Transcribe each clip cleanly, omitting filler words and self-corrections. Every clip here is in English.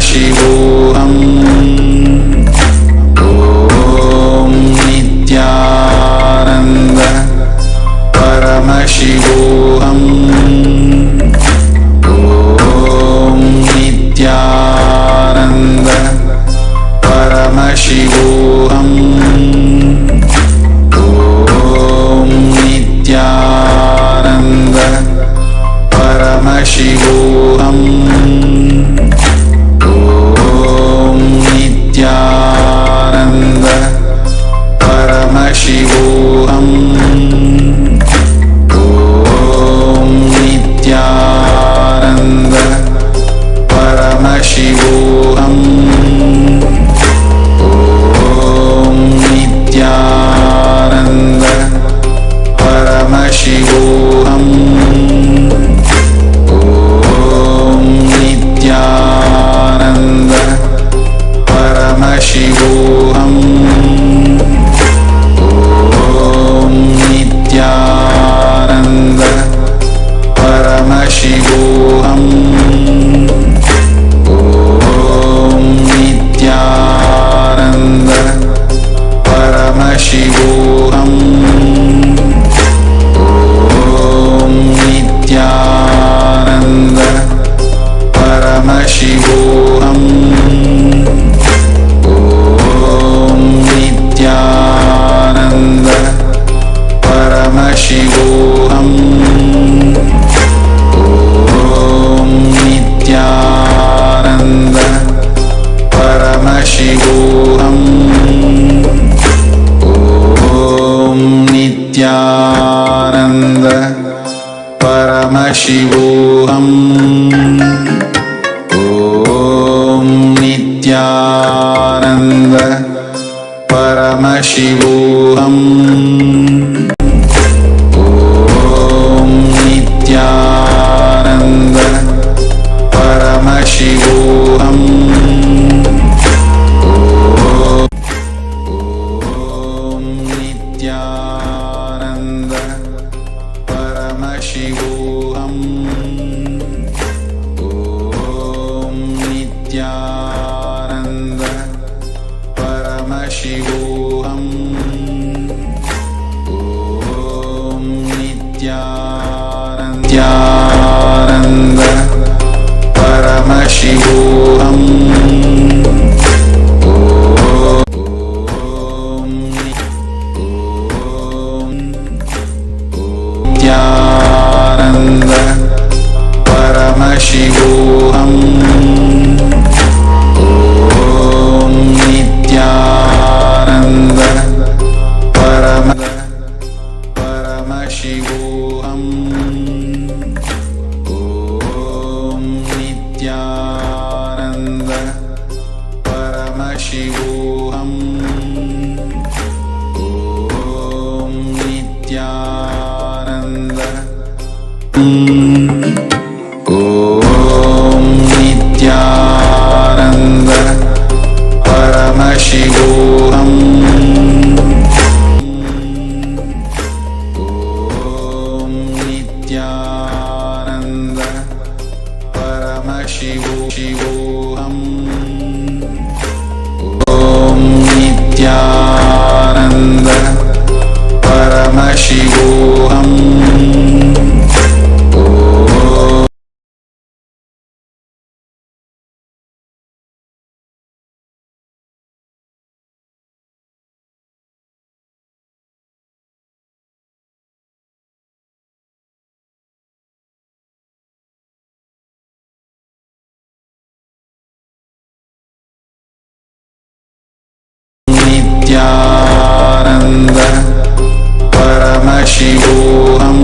परमशिवोऽहम् ॐ नित्यानन्द परमशिवोऽहम् ॐ नित्यानन्द परमशिवोऽहम् ॐ नित्यानन्द परमशिवोऽहम् ॐ नित्यानन्द परमशिवोऽहम् ॐ नित्यानन्द परमशिवोऽहम् ॐ नित्यानन्द परमशिवोऽहम् ॐ नित्यानन्द परमशिवोऽहम् ॐ नित्यानन्द परमशिवोऽहम् ॐ नित्यानन्द परमशिवोऽहम् ॐ नित्यानन्द परमशिवोऽहम् ॐ नित्यानन्द परमशिवोऽहम् ॐ नित्यानन्द परमशिवोऽहम् ॐ नित्यानन्द परमशिवोऽहम् ॐ नित्यानन्द परमशिवोऽहम् ॐ नित्यानन्द परमशिवोऽहम् ॐ नित्यानन्द परमशिवोऽहम् ॐ नित्यानन्द परमशिवोऽहम् ॐ नित्यानन्द परमशिवोऽहम् नित्यानन्द परमशिवोऽहम् ॐ नित्यानन्द परमशिवोऽहम् ॐ नित्यानन्द परमशिवोऽहम् ॐ नित्यानन्द ॐ नित्यानन्द परमशिवोऽहम् ॐ नित्यानन्द परमशिवोऽहम् ॐ नित्यानन्द परमशिवोऽहम् नित्यानन्द परमशिवोऽहम्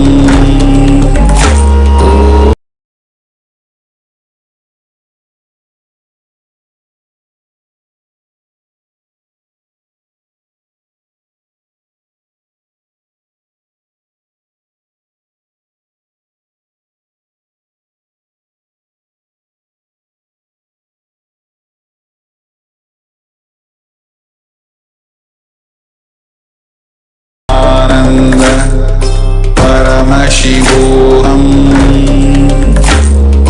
परमशिवोऽहम्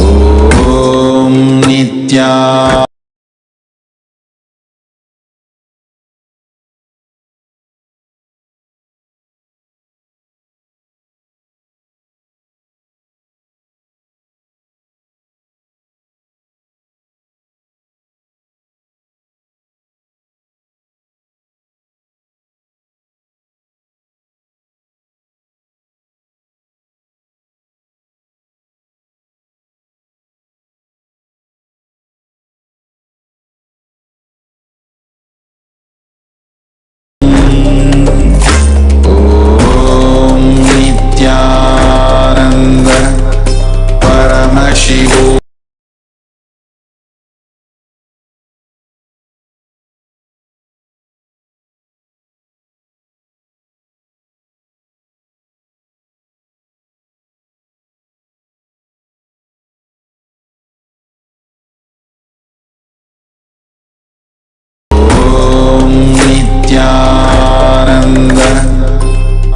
ॐ नित्या नित्यानन्द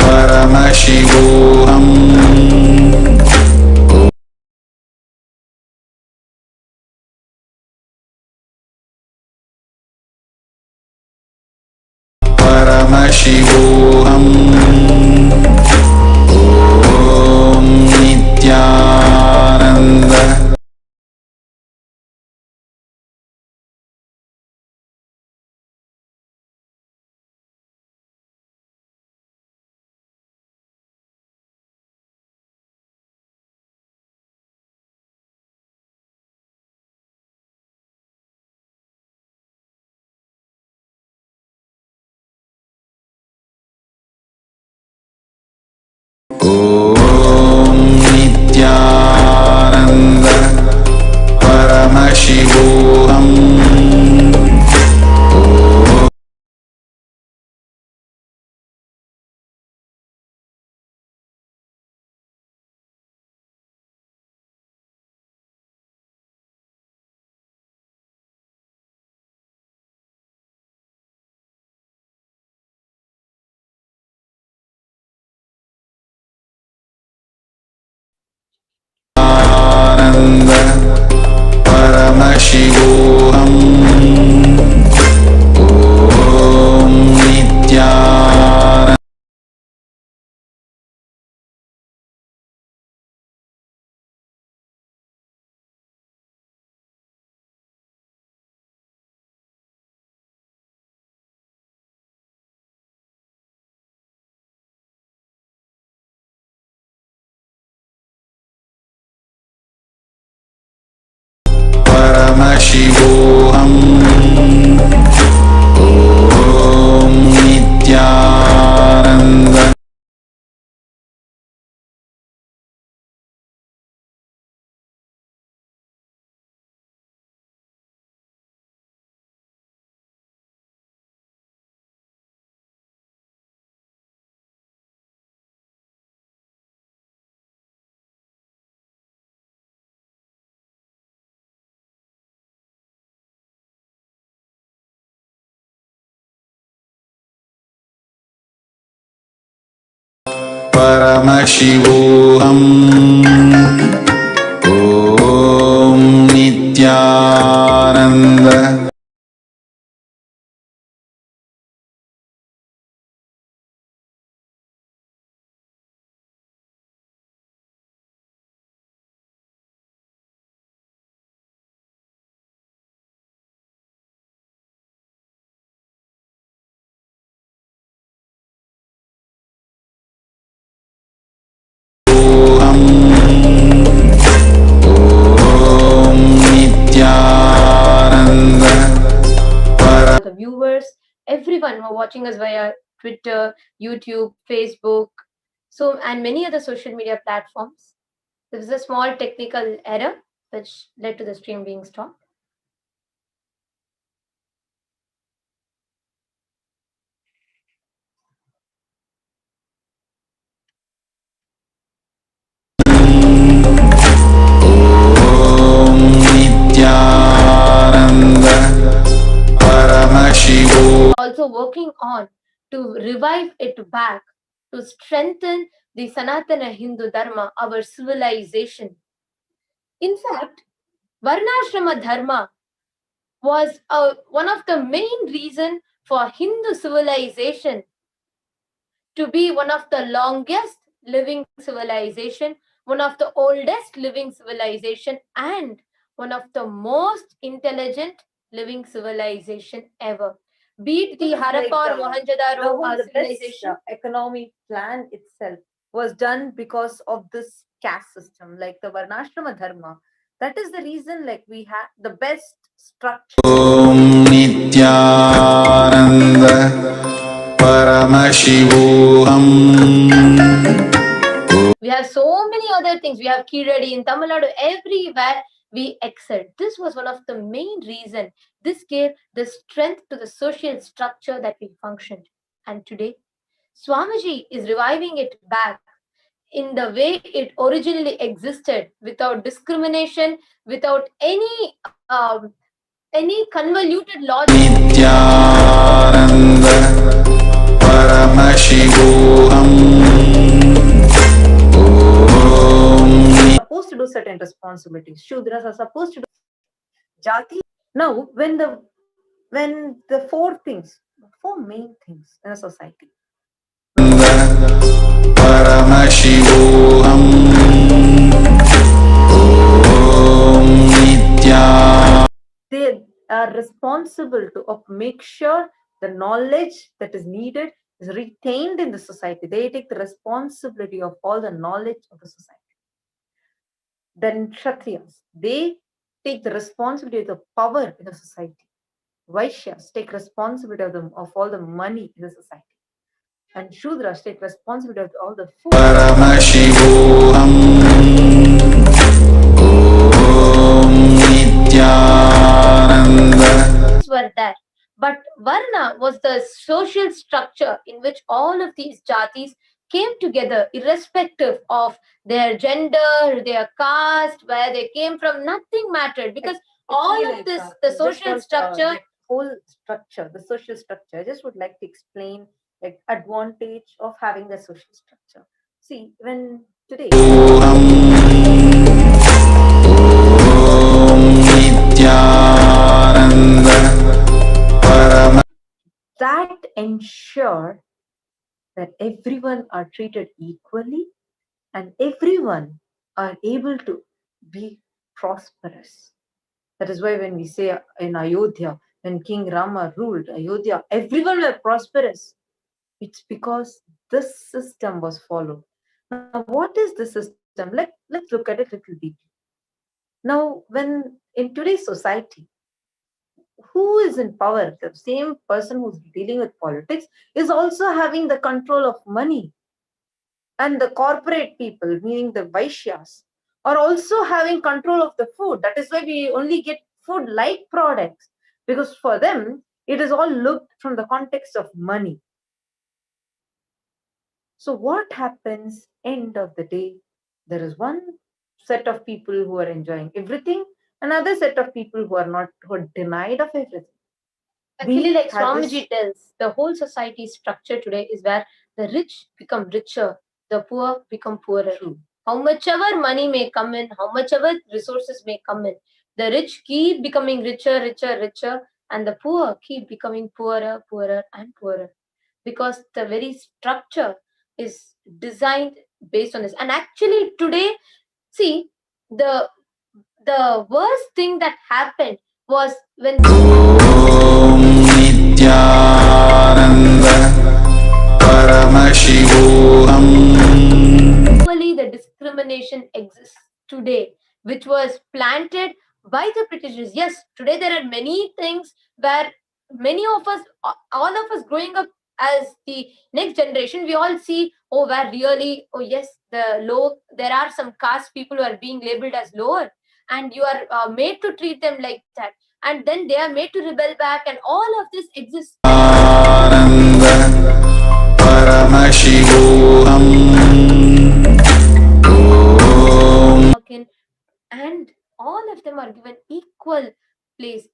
परमशिवोऽहम् परमशिवोऽहम् ॐ नित्यानन्द ॐ नित्यानन्द परमशिवोऽहम् आनन्द परमशिवोऽहम् ॐ नित्यानन्द परमशिवोऽहम् ॐ नित्यानन्द परमशिवोऽहम् ॐ Nityanand The viewers, everyone who are watching us via Twitter, YouTube, Facebook, and many other social media platforms. There was a small technical error which led to the stream being stopped. Also working on to revive it back, to strengthen the Sanatana Hindu Dharma, our civilization. In fact, Varnashrama Dharma was one of the main reasons for Hindu civilization to be one of the longest living civilization, one of the oldest living civilization, and one of the most intelligent living civilization ever. Be it the Harappa or Mohenjo-daro civilization. Economic plan itself was done because of this caste system, like the Varnashrama Dharma. That is the reason, like, we have the best structure. ॐ नित्यानन्द परमशिवोऽहम् We have so many other things. We have Kiradi in Tamil Nadu, everywhere we excelled. This was one of the main reasons. This gave the strength to the social structure that we functioned. And today, Swamiji is reviving it back in the way it originally existed, without discrimination, without any any convoluted logic. Nityanand परमशिवोऽहम् ॐ Supposed to do certain responsibilities. Shudras are supposed to do jati. Now, when the four main things in a society, परमशिवोऽहम् ॐ नित्या they are responsible to make sure the knowledge that is needed is retained in the society. They take the responsibility of all the knowledge of the society. Then Kshatriyas, they take the responsibility of the power in the society. Vaishyas take responsibility of all the money in the society. And Shudras take responsibility of all the food. परमशिवोऽहम् ॐ Nityanand Were there. But Varna was the social structure in which all of these jatis came together, irrespective of their gender, their caste, where they came from. Nothing mattered because all Actually, of this, like, the just social want, structure. that whole structure, the social structure, I just would like to explain like advantage of having the social structure. See, when today Nityanand परम that ensure that everyone are treated equally and everyone are able to be prosperous. That is why when we say in Ayodhya, when King Rama ruled Ayodhya, everyone were prosperous. It's because this system was followed. Now, what is the system? Let's look at it a little deeply. Now, when in today's society, who is in power? The same person who's dealing with politics is also having the control of money. And the corporate people, meaning the Vaishyas, are also having control of the food. That is why we only get food like products, because for them, it is all looked from the context of money. So what happens end of the day? There is one set of people who are enjoying everything, another set of people who are denied of everything. Actually, We like had this- Swamiji tells, the whole society structure today is where the rich become richer, the poor become poorer. True. How much ever money may come in, how much ever resources may come in, the rich keep becoming richer, richer, richer, and the poor keep becoming poorer, poorer, and poorer. Because the very structure is designed based on this. And actually, today, see, the worst thing that happened was when ॐ नित्यानन्द परमशिवोऽहम् equally the discrimination exists today, which was planted by the Britishers. Yes, today there are many things where many of us, all of us growing up as the next generation, we all see, oh, where really, oh yes, there are some caste people who are being labeled as lower, and you are made to treat them like that. And then they are made to rebel back, and all of this exists. आनन्द परमशिवोऽहम् ॐ And all of them are given equal place.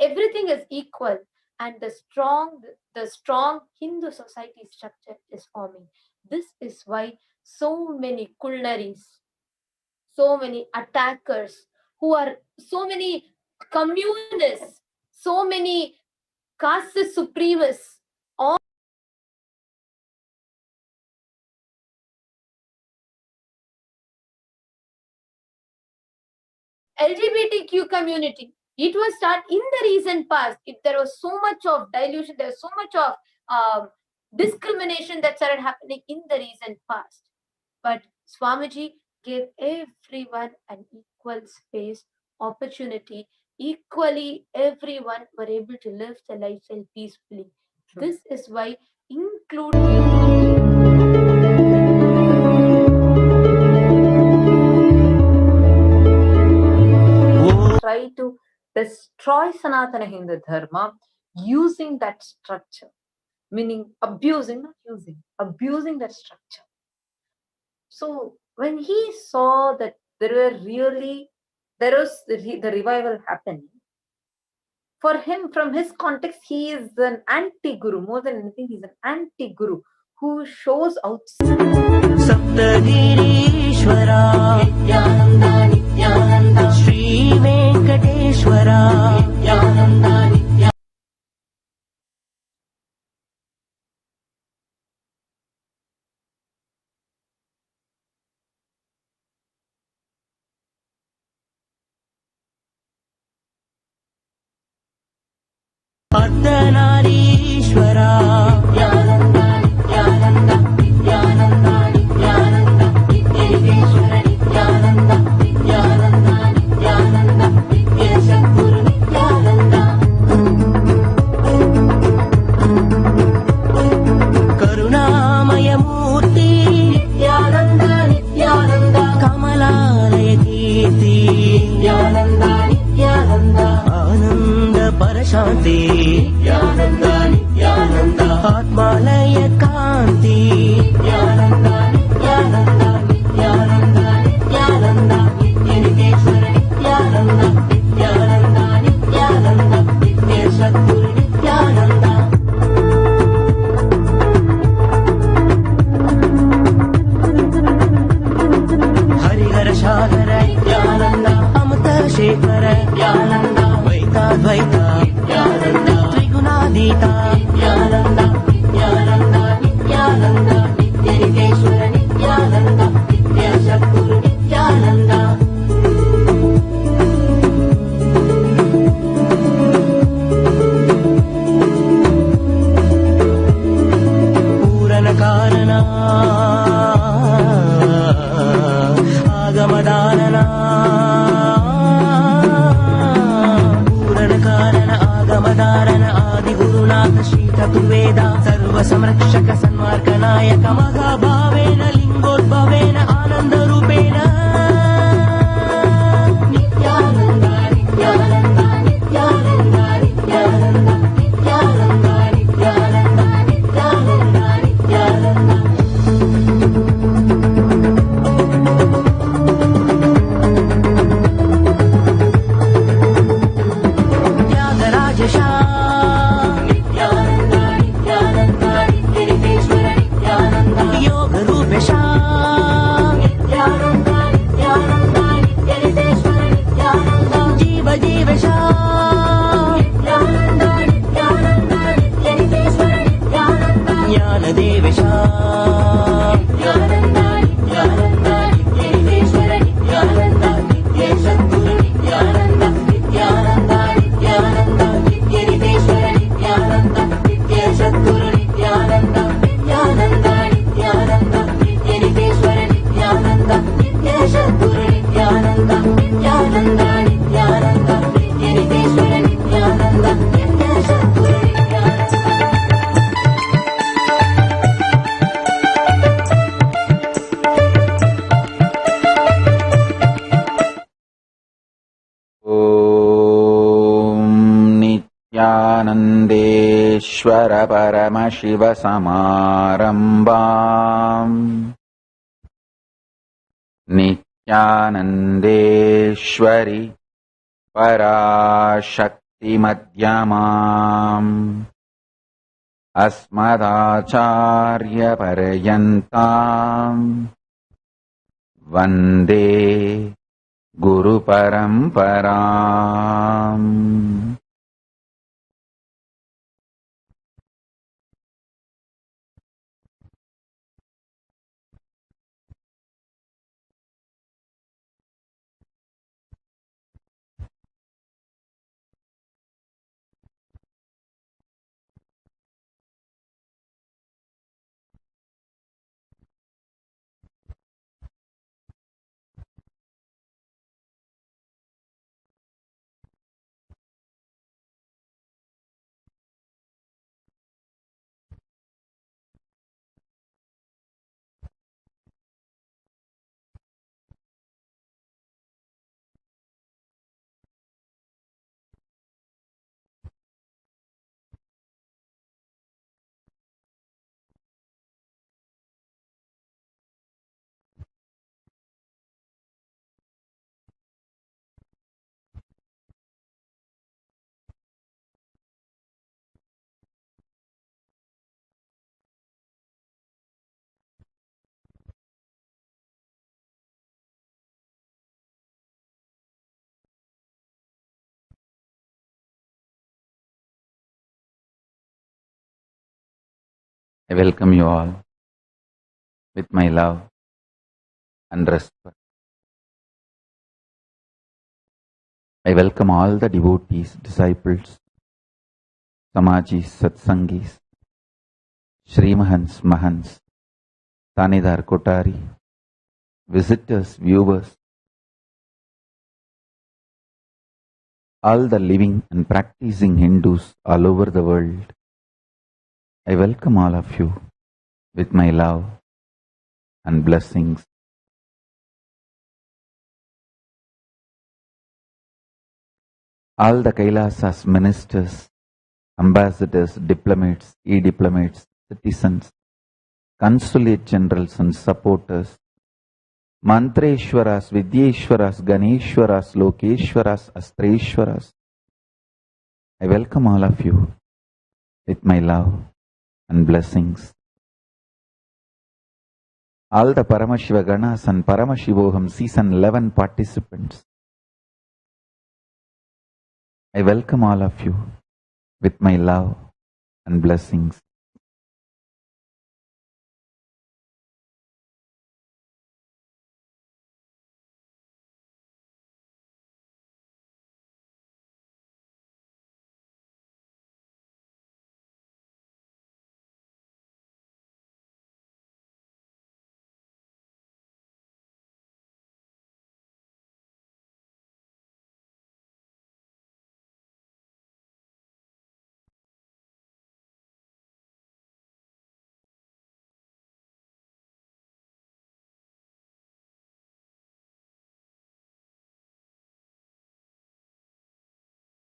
Everything is equal, and the strong Hindu society structure is forming. This is why so many kulnaris, so many attackers, so many communists, so many caste supremacists, LGBTQ community. It was started in the recent past. If there was so much of dilution, there was so much of discrimination that started happening in the recent past. But Swamiji gave everyone an equal space, opportunity. Equally, everyone were able to live their lifestyle peacefully. True. This is why, including try to destroy Sanatana Hindu Dharma using that structure, meaning abusing, not using, abusing that structure. So when he saw that there was the revival happening, For him, from his context, he is an anti-guru. More than anything, he's an anti-guru who shows out. सप्तगिरीश्वरा Nityanand Nityanand Shri Venkateswara Nityanand नित्या अर्धनारीश्वरा नित्यानन्द नित्यानन्द नित्यानन्द नित्यानन्द नित्येश्वर नित्यानन्द नित्यानन्द नित्यानन्द नित्यशद्गुरु नित्यानन्द करुणामयमूर्ति नित्यानन्द नित्यानन्द कमलालय कीर्ति नित्यानन्द नित्यानन्द आनन्द परशान्ति नित्यानन्द नित्यानन्द आत्मालय कान्ति नित्यानन्द नित्यानन्द नित्यानन्द नित्यानन्द नित्यनिकेश्वर नित्यानन्द नित्यानन्द नित्यानन्द नित्यसद्गुरु नित्यानन्द हरिहर सागर नित्यानन्द अमृत शेखर नित्यानन्द द्वैताद्वैत नित्यानन्द त्रिगुणातीत नित्यानन्द नित्यानन्द नित्यानन्द नित्यनिकेश्वर नित्यानन्द नित्यसद्गुरु नित्यानन्द पूरणकारण आगमदानन पूरणकारण आगमदारण आदिगुरुनाथ श्री चतुर्वेद सर्वसंरक्षक सन्मार्गनायक महाभावेन लिंगोद्भवेन आनन्दरूपेण नित्यानन्द नित्यानन्द नित्यानन्द नित्यानन्द नित्यानन्द नित्यानन्द नित्यानन्द नित्यानन्द त्यागराजशा नित्यानन्द नित्यानन्द नित्यनिकेश्वर नित्यानन्द योगरूपेशा नित्यानन्द नित्यानन्द नित्यनिकेश्वर नित्यानन्द जीव जीवेशा नित्यानन्द नित्यानन्द नित्यनिकेश्वर नित्यानन्द ज्ञानदेवेशा नित्यानन्द नित्यानन्द नित्यनिकेश्वर नित्यानन्द नित्यसद्गुरु नित्यानन्द नित्यानन्द नित्यानन्द नित्यनिकेश्वर नित्यानन्द नित्यसद्गुरु नित्यानन्द नित्यानन्द नित्यानन्द नित्यनिकेश्वर नित्यानन्द नित्यसद्गुरु नित्यानन्द नित्यानन्द नित्यानन्द नित्यनिकेश्वर नित्यानन्द नित्यसद्गुरु नित्यानन्द ॐ नित्यानन्देश्वर परमशिवसमारम्भाम् नित्यानन्देश्वरि पराशक्तिमध्यमाम् अस्मदाचार्यपर्यन्ताम् वन्दे गुरुपरम्पराम् I welcome you all with my love and respect. I welcome all the devotees, disciples, Samajis, Satsangis, Srimahans, Mahans, Tanidar Kotari, visitors, viewers, all the living and practicing Hindus all over the world. I welcome all of you with my love and blessings. All the Kailasas, ministers, ambassadors, diplomats, e-diplomats, citizens, consulate generals and supporters, Mantreshwaras, Vidyeshwaras, Ganeshwaras, Lokeshwaras, Astreshwaras. I welcome all of you with my love and blessings. All the Paramashiva Ganas and Paramashivoham Season 11 participants. I welcome all of you with my love and blessings.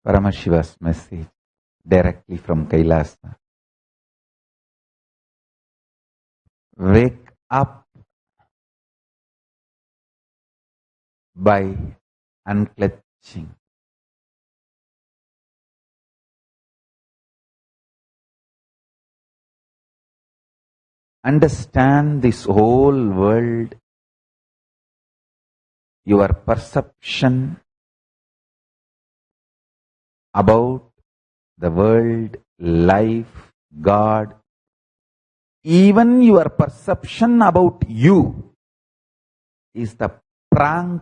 Paramashiva's message directly from Kailasa. Wake up by unclenching. Understand this whole world, your perception about the world, life, God, even your perception about you is the prank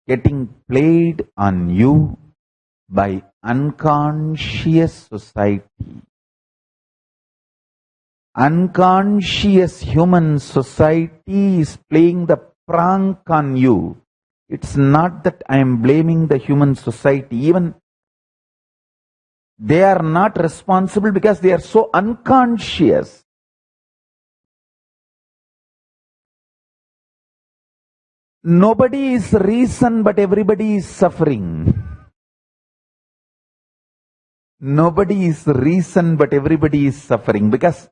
getting played on you by unconscious society. Unconscious human society is playing the prank on you. It's not that I am blaming the human society. Even they are not responsible because they are so unconscious. Nobody is reason, but everybody is suffering. Nobody is reason, but everybody is suffering, because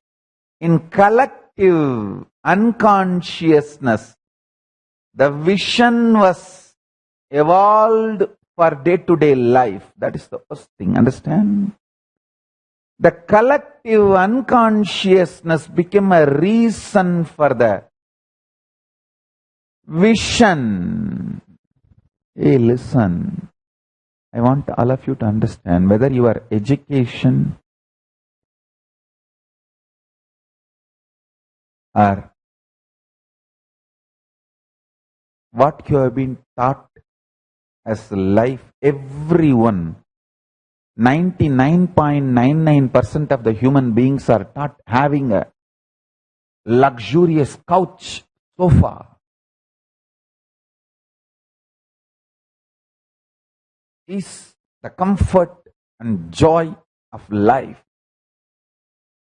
in collective unconsciousness, the vision was evolved for day-to-day life. That is the first thing, understand? The collective unconsciousness became a reason for the vision. Hey, listen. I want all of you to understand, whether your education or what you have been taught as life, everyone, 99.99% of the human beings are taught having a luxurious couch, sofa. Is the comfort and joy of life.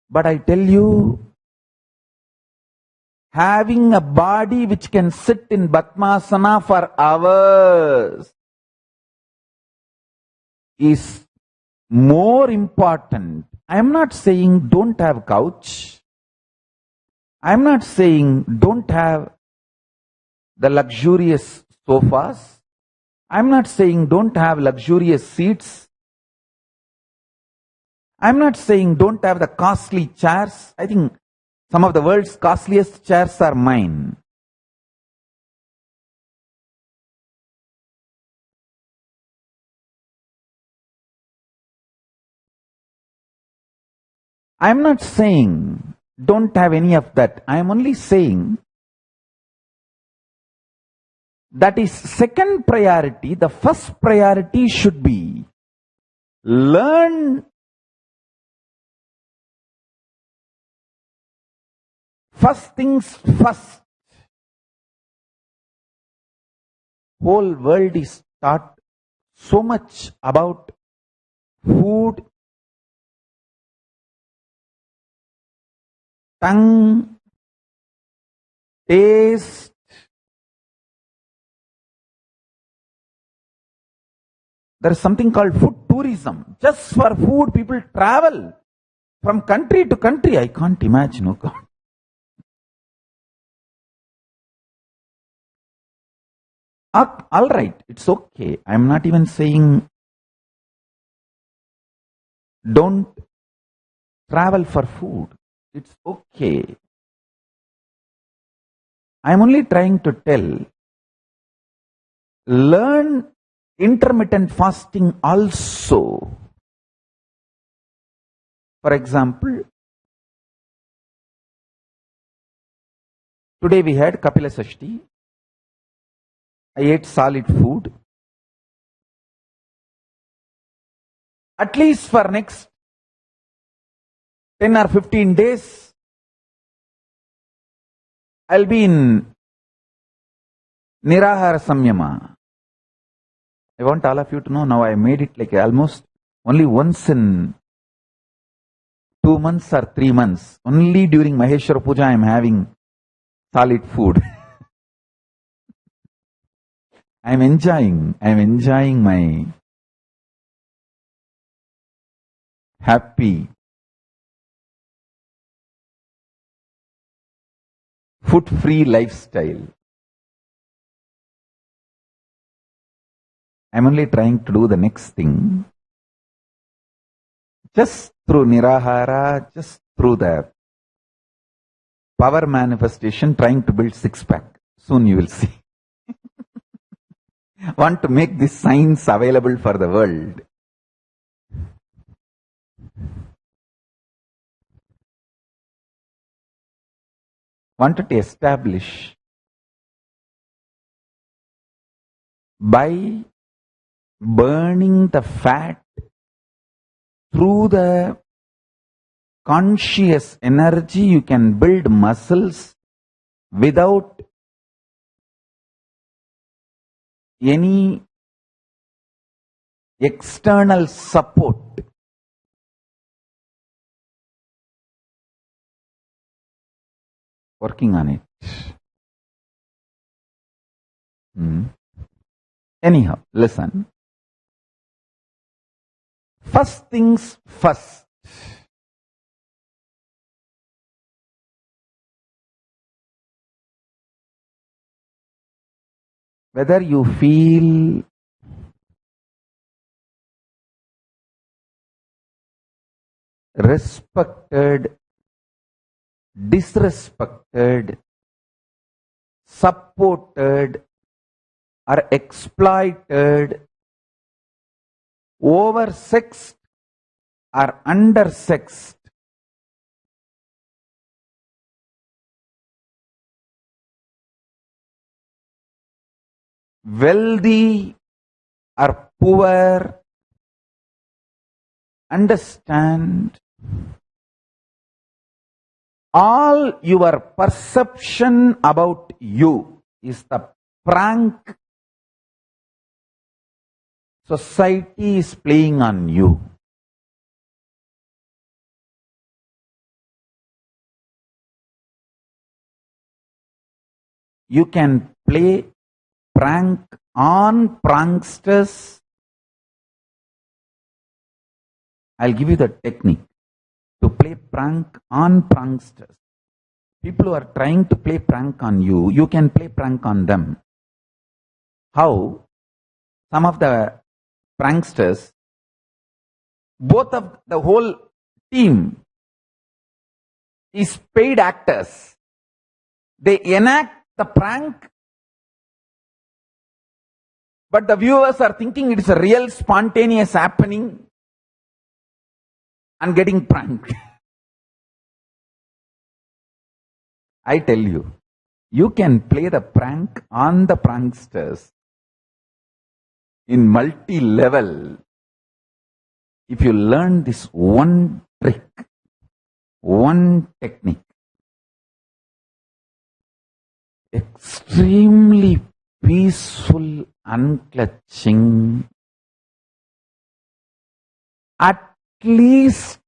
But I tell you, having a body which can sit in Padmasana for hours is more important. I am not saying don't have couch. I am not saying don't have the luxurious sofas. I am not saying don't have luxurious seats. I am not saying don't have the costly chairs. I think some of the world's costliest chairs are mine. I am not saying don't have any of that. I am only saying that is second priority. The first priority should be learn first things first. Whole world is taught so much about food, tongue, taste. There is something called food tourism. Just for food, people travel from country to country. I can't imagine. Oh God. All right, it's okay. I'm not even saying don't travel for food. It's okay. I'm only trying to tell, learn intermittent fasting also. For example, today we had Kapila Sashti. I ate solid food. At least for next 10 or 15 days, I'll be in Nirahara Samyama. I want all of you to know now I made it like almost only once in 2 months or 3 months. Only during Maheshwara Puja I am having solid food. I am enjoying my happy food-free lifestyle. I'm only trying to do the next thing. Just through Nirahara, just through the power manifestation, trying to build six-pack. Soon you will see. Want to make this science available for the world. Wanted to establish by burning the fat through the conscious energy, you can build muscles without any external support. Working on it. Anyhow, listen. First things first. Whether you feel respected, disrespected, supported, or exploited, oversexed or undersexed, wealthy or poor, understand all your perception about you is the prank society is playing on you. You can play prank on pranksters. I'll give you the technique to play prank on pranksters. People who are trying to play prank on you, you can play prank on them. How? Some of the pranksters, both of the whole team is paid actors. They enact the prank, but the viewers are thinking it is a real spontaneous happening and getting pranked. I tell you, you can play the prank on the pranksters in multi-level if you learn this one trick, one technique. Extremely peaceful unclutching, at least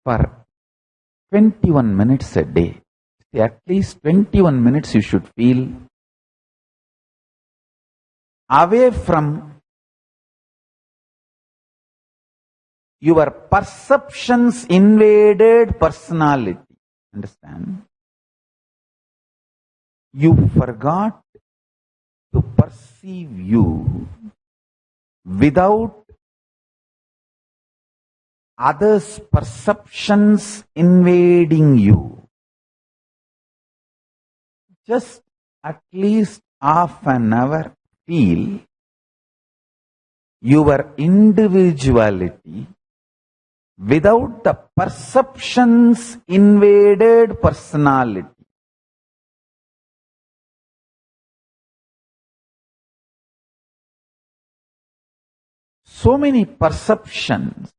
for 21 minutes a day. At least 21 minutes you should feel away from your perceptions invaded personality. Understand? You forgot to perceive you without others' perceptions invading you. Just at least half an hour feel your individuality without the perceptions invaded personality. So many perceptions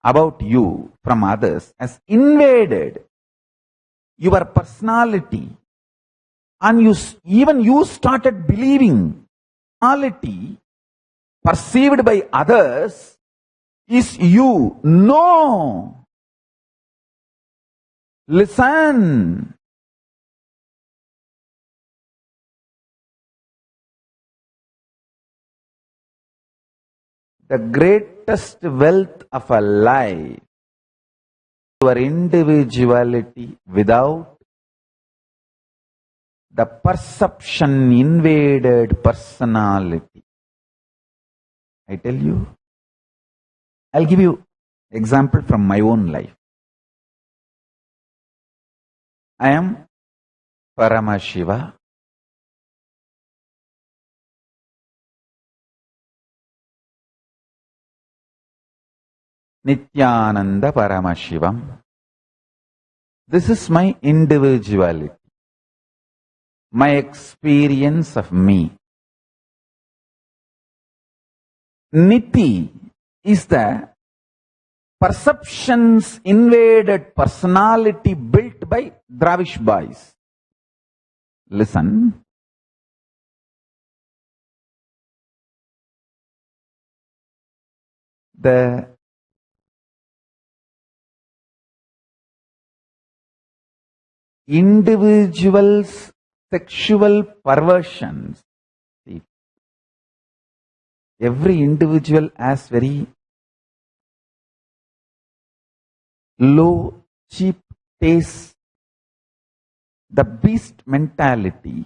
about you from others has invaded your personality, and you started believing personality perceived by others is you. No. Listen. The greatest wealth of a life, your individuality without the perception invaded personality. I tell you, I'll give you example from my own life. I am Paramashiva. Nityananda Paramashivam. This is my individuality, my experience of me. Niti is the perceptions invaded personality built by Dravish boys. Listen. The individual's sexual perversions. See, every individual has very low, cheap taste, the beast mentality.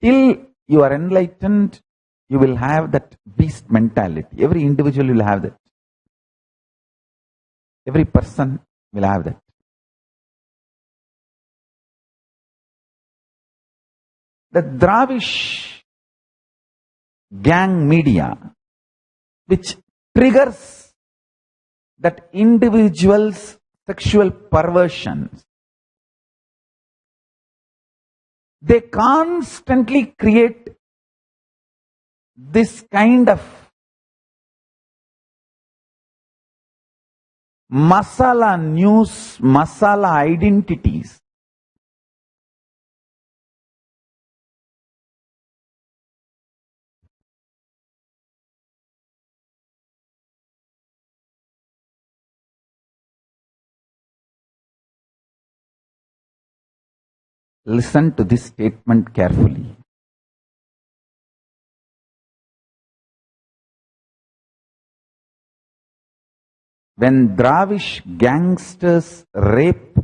Till you are enlightened, you will have that beast mentality. Every individual will have that. Every person will have that. The Dravish gang media, which triggers that individual's sexual perversions, they constantly create this kind of masala news, masala identities. Listen to this statement carefully. When Dravish gangsters rape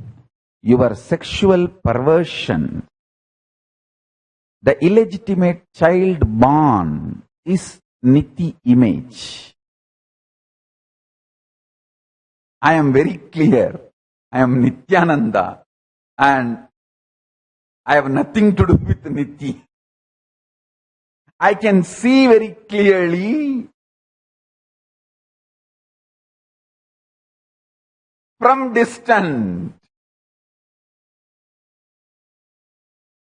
your sexual perversion, the illegitimate child born is Niti image. I am very clear. I am Nityananda and I have nothing to do with Niti. I can see very clearly from distant.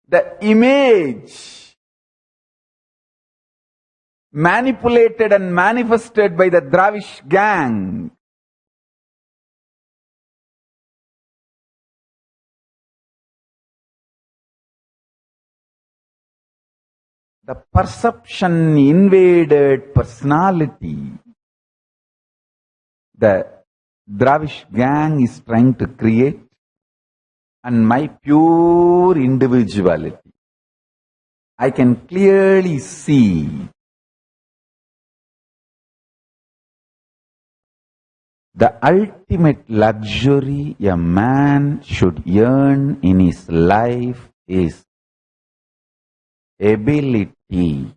The image manipulated and manifested by the Dravish gang the perception invaded personality. The Dravish gang is trying to create, and my pure individuality. I can clearly see the ultimate luxury a man should earn in his life is ability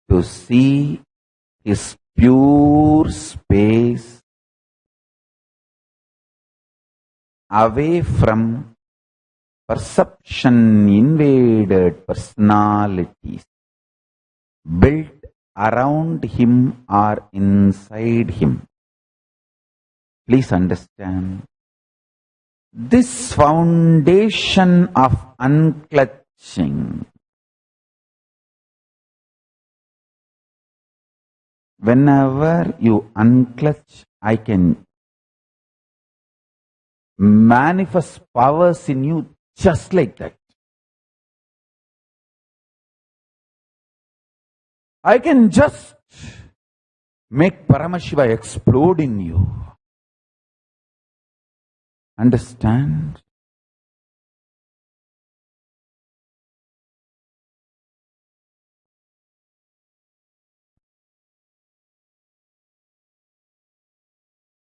to see his pure space away from perception invaded personalities built around him or inside him. Please understand, this foundation of unclutching, whenever you unclutch, I can manifest powers in you just like that. I can just make Paramashiva explode in you. Understand?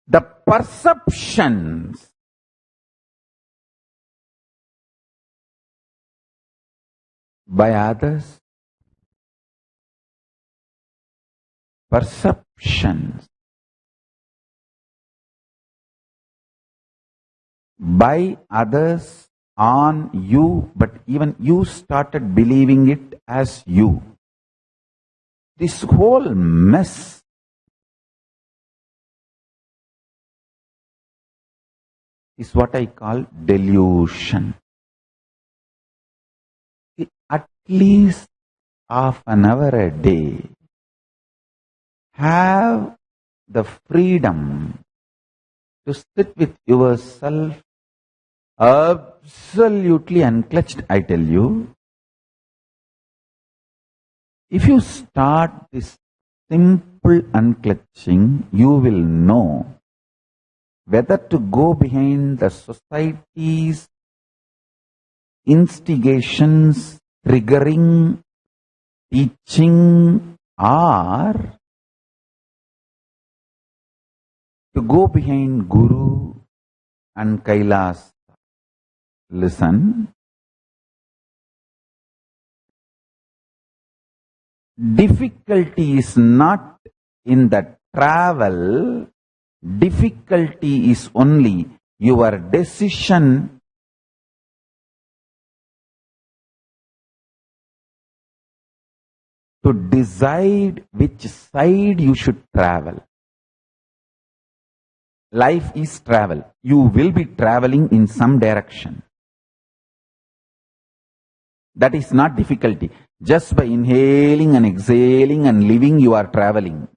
The perceptions by others, perceptions by others on you, but even you started believing it as you. This whole mess is what I call delusion. At least half an hour a day, have the freedom to sit with yourself absolutely unclutched, I tell you. If you start this simple unclutching, you will know whether to go behind the society's instigations, triggering, teaching, or to go behind Guru and Kailas. Listen. Difficulty is not in the travel. Difficulty is only your decision to decide which side you should travel. Life is travel. You will be traveling in some direction. That is not difficulty. Just by inhaling and exhaling and living, you are traveling.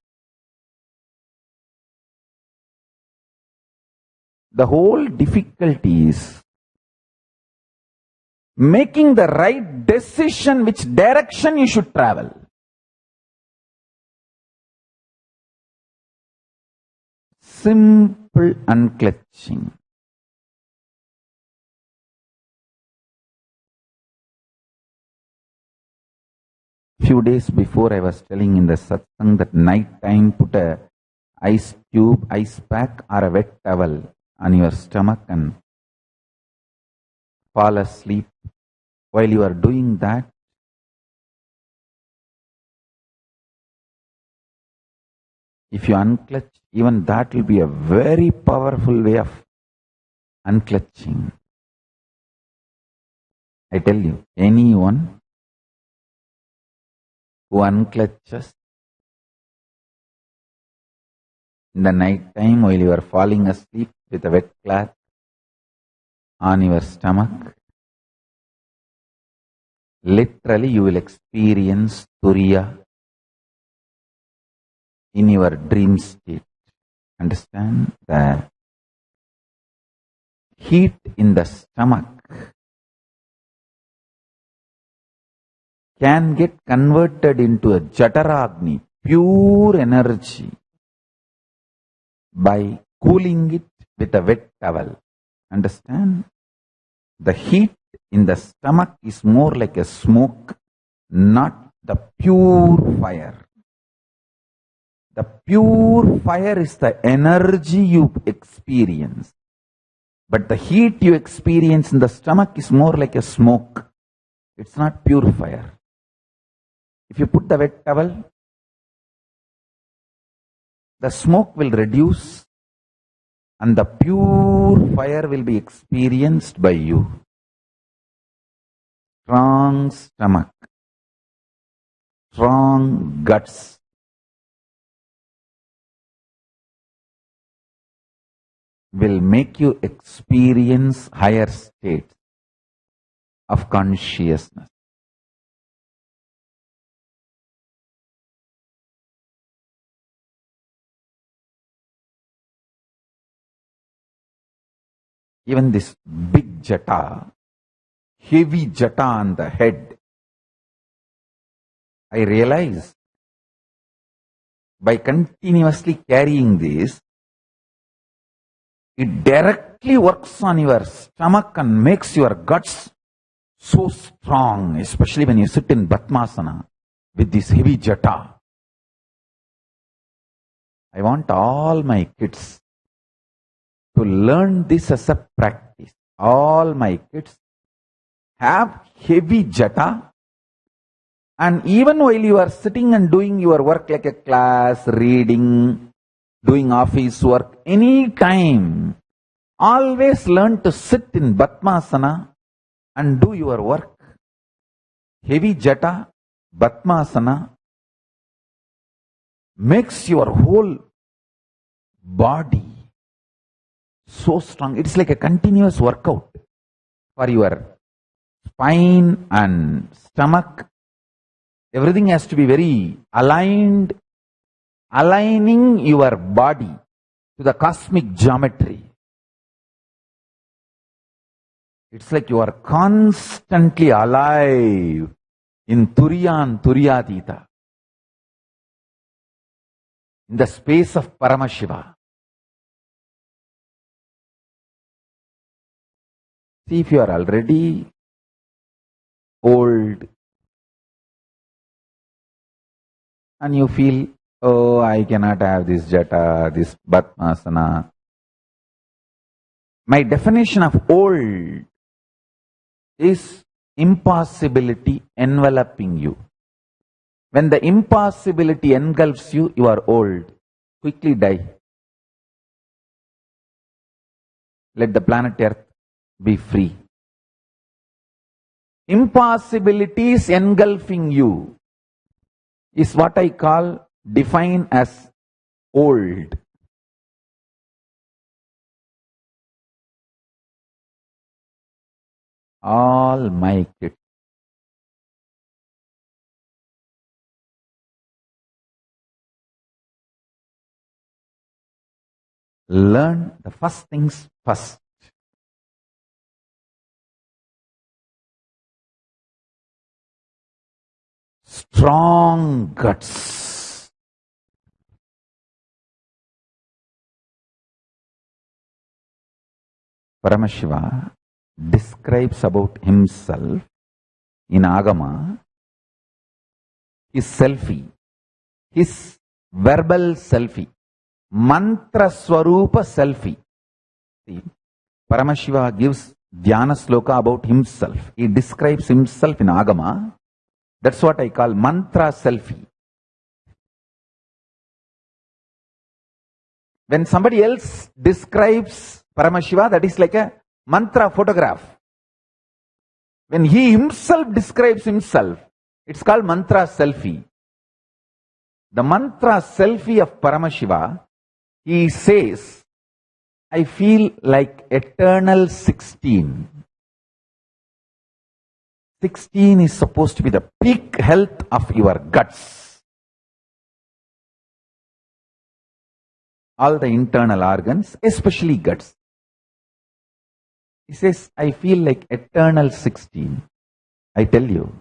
The whole difficulty is making the right decision which direction you should travel. Simple unclutching. Few days before I was telling in the satsang that night time put a ice cube, ice pack or a wet towel on your stomach and fall asleep. While you are doing that, if you unclutch, even that will be a very powerful way of unclutching. I tell you, anyone who unclutches In the night time, while you are falling asleep with a wet cloth on your stomach, literally you will experience Turiya in your dream state. Understand? The heat in the stomach can get converted into a Jataragni, pure energy, by cooling it with a wet towel. Understand? The heat in the stomach is more like a smoke, not the pure fire. The pure fire is the energy you experience. But the heat you experience in the stomach is more like a smoke. It's not pure fire. If you put the wet towel, the smoke will reduce and the pure fire will be experienced by you. Strong stomach, strong guts, will make you experience higher states of consciousness. Even this big jata, heavy jata on the head, I realize by continuously carrying this, it directly works on your stomach and makes your guts so strong, especially when you sit in Padmasana with this heavy jata. I want all my kids to learn this as a practice. All my kids have heavy jata, and even while you are sitting and doing your work like a class, reading, doing office work, any time, always learn to sit in Padmasana and do your work. Heavy jata, Padmasana makes your whole body so strong. It's like a continuous workout for your spine and stomach. Everything has to be very aligned, aligning your body to the cosmic geometry. It's like you are constantly alive in Turiya and Turiyatita, in the space of Paramashiva. See, if you are already old and you feel, oh, I cannot have this jata, this Padmasana. My definition of old is impossibility enveloping you. When the impossibility engulfs you, you are old. Quickly die. Let the planet Earth be free. Impossibilities engulfing you is what I define as old. All my kids, learn the first things first. Strong guts. Paramashiva describes about himself in Agama, his selfie, his verbal selfie, mantra swarupa selfie. See, Paramashiva gives Dhyana sloka about himself. He describes himself in Agama. That's what I call mantra selfie. When somebody else describes Paramashiva, that is like a mantra photograph. When he himself describes himself, it's called mantra selfie. The mantra selfie of Paramashiva He says, I feel like eternal 16. 16 is supposed to be the peak health of your guts. All the internal organs, especially guts. He says, I feel like eternal 16. I tell you.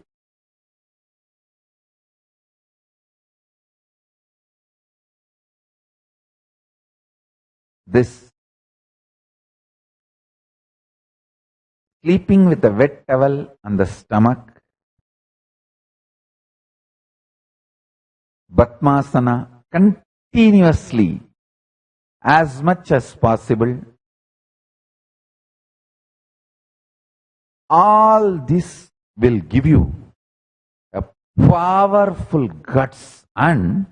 This sleeping with a wet towel on the stomach, Batmasana continuously as much as possible, all this will give you a powerful guts and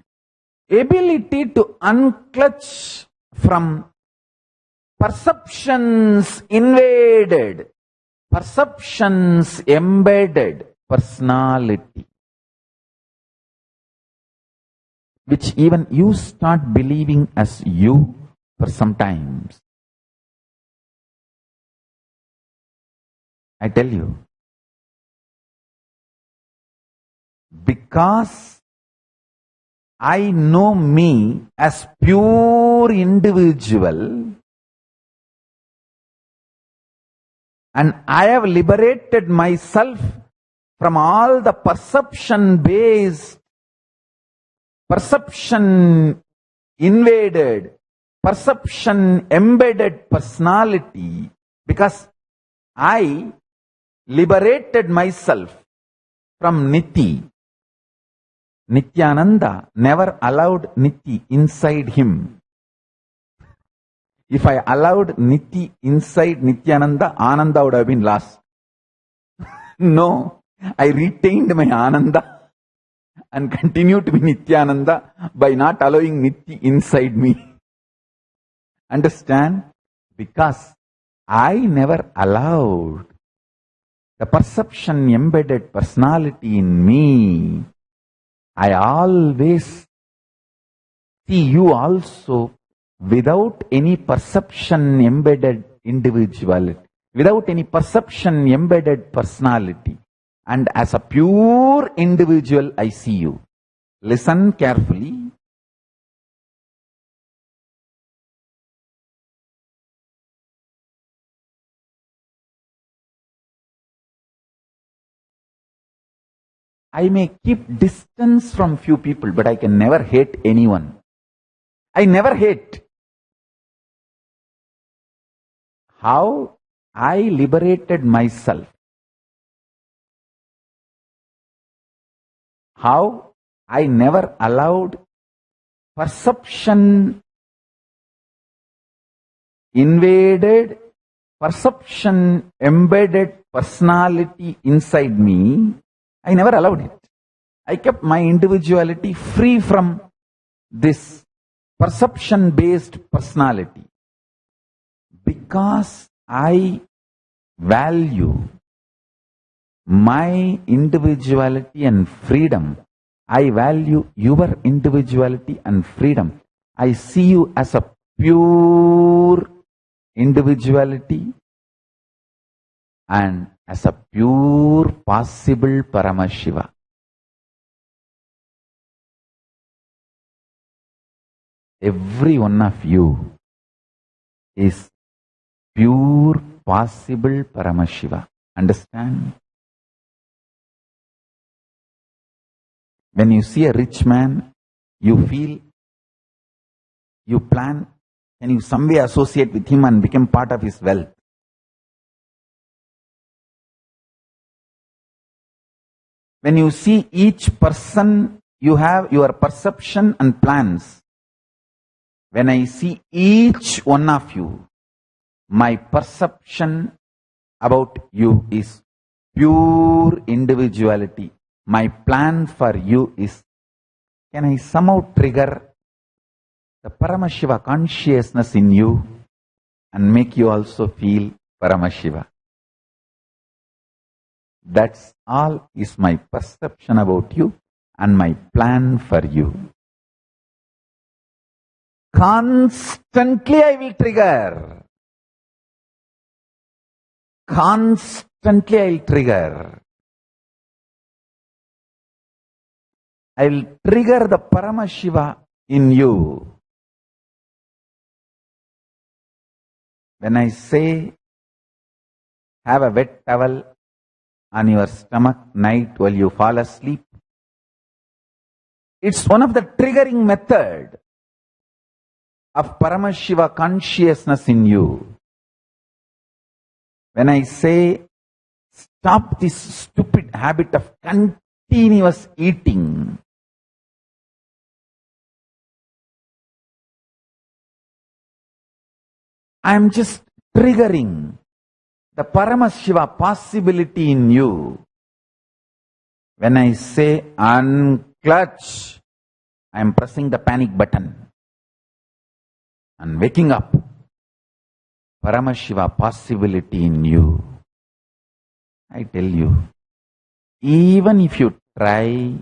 ability to unclutch from perceptions invaded, perceptions embedded personality, which even you start believing as you for some times. I tell you, because I know me as pure individual and I have liberated myself from all the perception-based, perception invaded, perception embedded personality, because I liberated myself from Niti. Nityananda never allowed Niti inside him. If I allowed Niti inside Nityananda, Ananda would have been lost. No, I retained my Ananda and continued to be Nityananda by not allowing Niti inside me. Understand? Because I never allowed the perception embedded personality in me. I always see you also without any perception embedded individuality, without any perception embedded personality. And as a pure individual, I see you. Listen carefully. I may keep distance from few people, but I can never hate anyone. I never hate. How I liberated myself. How I never allowed perception invaded, perception embedded personality inside me. I never allowed it. I kept my individuality free from this perception-based personality. Because I value my individuality and freedom, I value your individuality and freedom. I see you as a pure individuality and as a pure possible Paramashiva. Every one of you is pure possible Paramashiva. Understand? When you see a rich man, you feel, you plan, and you some way associate with him and become part of his wealth. When you see each person, you have your perception and plans. When I see each one of you, my perception about you is pure individuality. My plan for you is, can I somehow trigger the Paramashiva consciousness in you and make you also feel Paramashiva? That's all is my perception about you and my plan for you. Constantly I will trigger. Constantly I will trigger. I will trigger the Paramashiva in you. When I say, have a wet towel on your stomach night while you fall asleep, it's one of the triggering method of Paramashiva consciousness in you. When I say, stop this stupid habit of continuous eating, I am just triggering the Paramashiva possibility in you. When I say unclutch, I am pressing the panic button and waking up Paramashiva possibility in you. I tell you, even if you try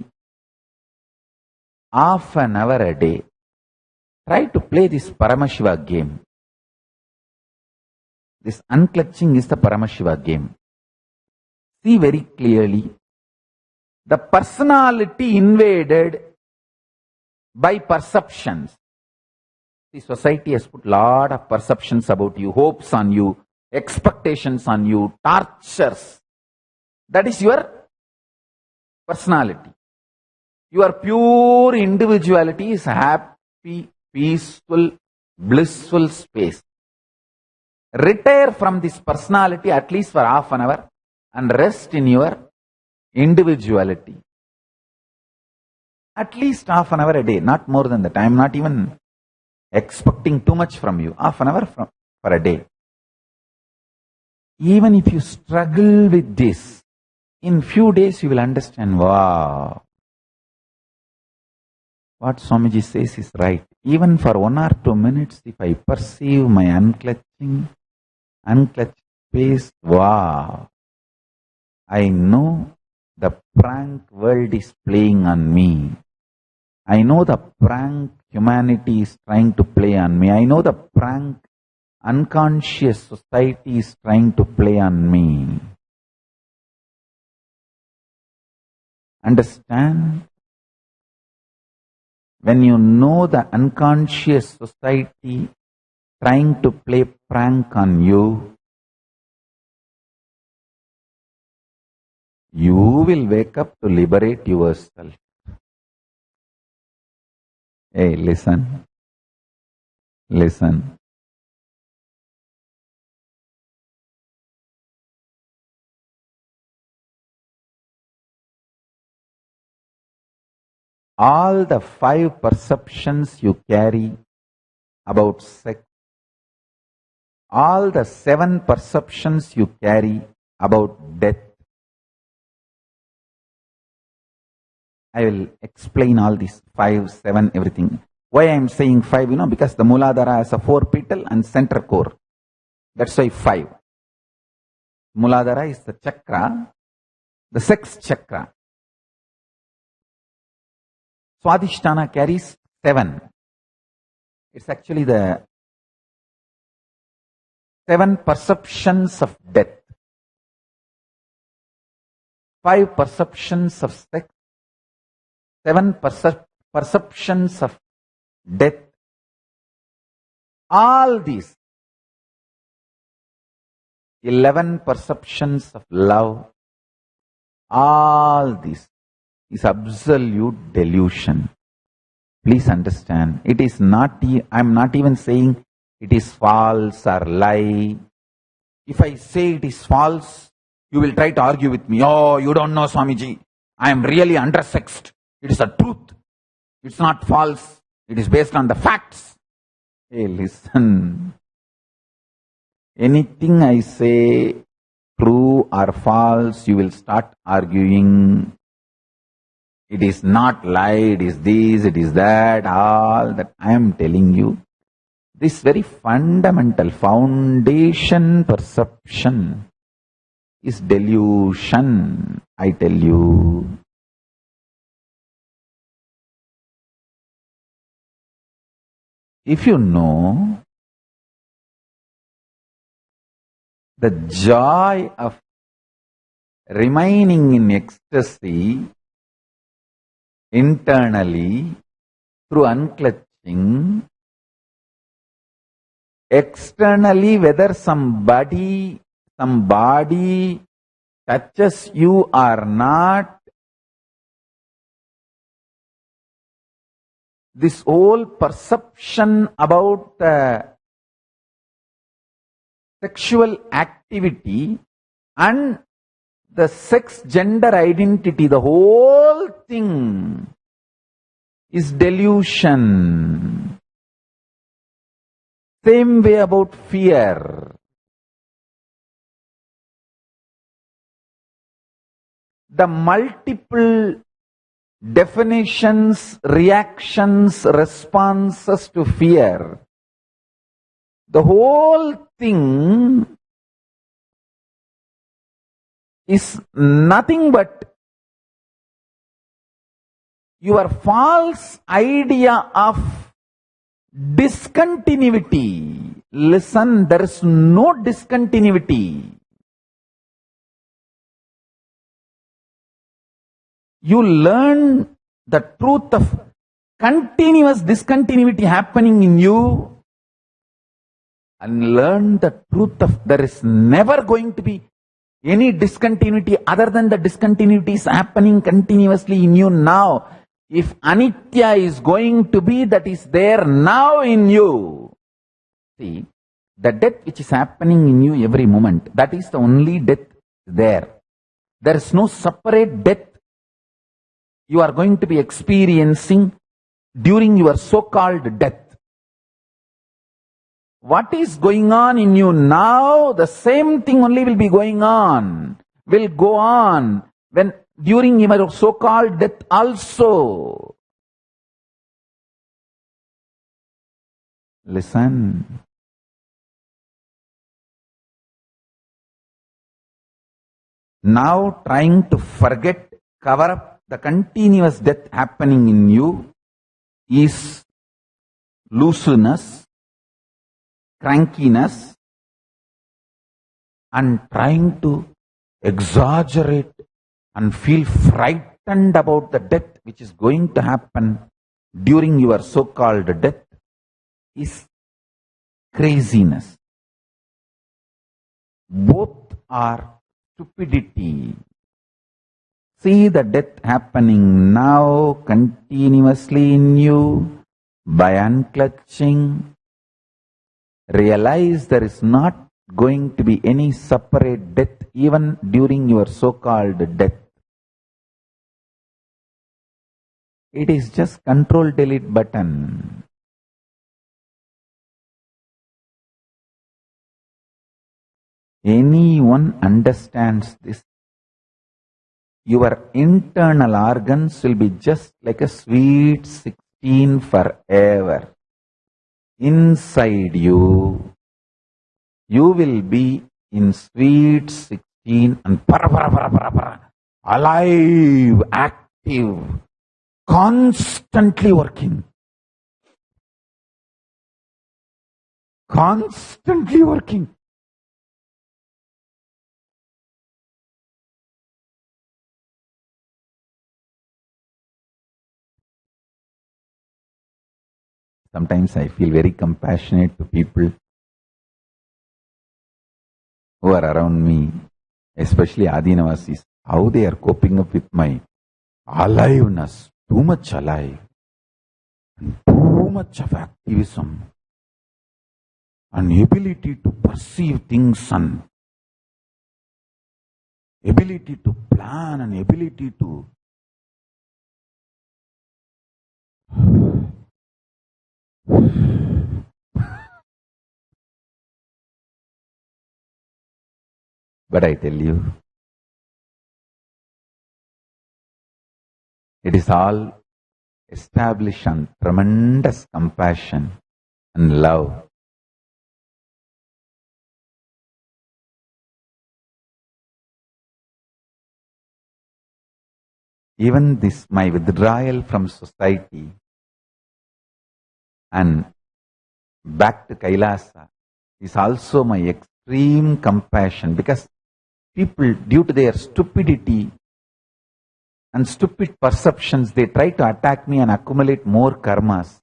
half an hour a day, try to play this Paramashiva game. This unclutching is the Paramashiva game. See very clearly, the personality invaded by perceptions. The society has put lot of perceptions about you, hopes on you, expectations on you, tortures. That is your personality. Your pure individuality is happy, peaceful, blissful space. Retire from this personality at least for half an hour and rest in your individuality. At least half an hour a day, not more than that. I am not even expecting too much from you. Half an hour for a day. Even if you struggle with this, in few days you will understand, wow, what Swamiji says is right. Even for 1 or 2 minutes, if I perceive my unclutched space, wow, I know the prank world is playing on me. I know the prank humanity is trying to play on me. I know the prank unconscious society is trying to play on me. Understand? When you know the unconscious society trying to play prank on you, you will wake up to liberate yourself. Hey, listen. Listen. All the 5 perceptions you carry about sex, all the 7 perceptions you carry about death. I will explain all these 5, 7, everything. Why I am saying 5, because the Mooladhara has a 4 petal and center core. That's why 5. Mooladhara is the chakra, the sex chakra. Swadhisthana carries 7. It's actually the 7 perceptions of death. 5 perceptions of sex, 7 perceptions of death. All these 11 perceptions of love, all this is absolute delusion. Please understand, it is not, I am not even saying it is false or lie. If I say it is false, you will try to argue with me. Oh, you don't know, Swamiji. I am really undersexed. It is a truth. It's not false. It is based on the facts. Hey, listen. Anything I say, true or false, you will start arguing. It is not lie, it is this, it is that, all that I am telling you. This very fundamental foundation perception is delusion, I tell you. if you know the joy of remaining in ecstasy internally through unclutching, externally whether somebody touches you or not, this whole perception about sexual activity and the sex gender identity, the whole thing is delusion. Same way about fear. The multiple definitions, reactions, responses to fear, the whole thing is nothing but your false idea of discontinuity. Listen, there is no discontinuity. You learn the truth of continuous discontinuity happening in you and learn the truth of there is never going to be any discontinuity other than the discontinuity is happening continuously in you now. If anitya is going to be, that is there now in you. See, the death which is happening in you every moment, that is the only death there. There is no separate death you are going to be experiencing during your so-called death. What is going on in you now, the same thing only will be going on, will go on when during your so-called death also. Listen. Now trying to forget, cover up the continuous death happening in you is looseness, crankiness, and trying to exaggerate and feel frightened about the death which is going to happen during your so-called death is craziness. Both are stupidity. See the death happening now continuously in you by unclutching. Realize there is not going to be any separate death even during your so-called death. It is just Control-Delete button. Anyone understands this, your internal organs will be just like a sweet 16 forever. Inside you, you will be in sweet 16 and alive, active, constantly working. Constantly working. Sometimes I feel very compassionate to people who are around me, especially Adinavasis, how they are coping up with my aliveness, too much alive, and too much of activism, and ability to perceive things, and ability to plan, and ability to but I tell you, it is all established on tremendous compassion and love. Even this, my withdrawal from society and back to Kailasa is also my extreme compassion, because people, due to their stupidity and stupid perceptions, they try to attack me and accumulate more karmas.